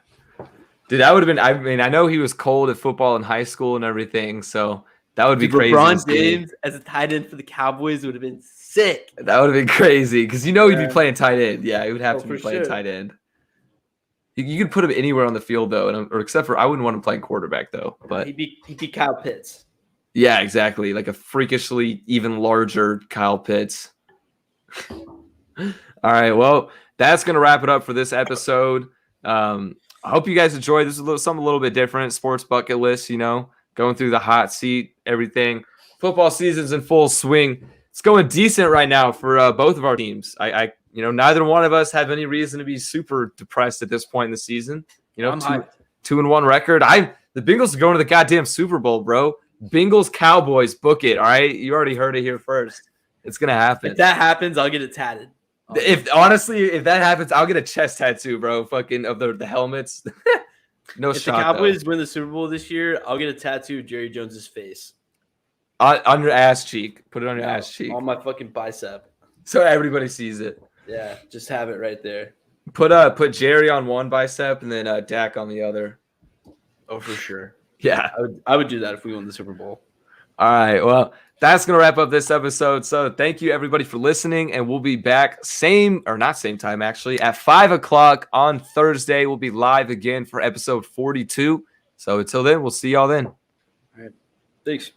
Dude, that would have been, I mean, I know he was cold at football in high school and everything, so that would be crazy. LeBron James as a tight end for the Cowboys would have been sick. That would have been crazy because he'd be playing tight end. Yeah, he would have to be playing tight end. You could put him anywhere on the field though, or except for I wouldn't want him playing quarterback though. But he'd be Kyle Pitts. Yeah, exactly, like a freakishly even larger Kyle Pitts. All right, well, that's gonna wrap it up for this episode. I hope you guys enjoyed. This is something a little bit different. Sports bucket list, going through the hot seat, everything. Football season's in full swing. It's going decent right now for both of our teams. Neither one of us have any reason to be super depressed at this point in the season. I'm hyped. 2-1 record. The Bengals are going to the goddamn Super Bowl, bro. Bengals Cowboys, book it. All right, you already heard it here first. It's gonna happen. If that happens, I'll get it tatted. If that happens, I'll get a chest tattoo, bro. Fucking of the helmets. No if shot. If the Cowboys win the Super Bowl this year, I'll get a tattoo of Jerry Jones's face on your ass cheek. Put it on your ass cheek. On my fucking bicep, so everybody sees it. Yeah, just have it right there. Put Jerry on one bicep and then Dak on the other. Oh, for sure. Yeah, I would do that if we won the Super Bowl. All right, well, that's going to wrap up this episode. So thank you, everybody, for listening, and we'll be back not same time, actually, at 5 o'clock on Thursday. We'll be live again for episode 42. So until then, we'll see y'all then. All right. Thanks.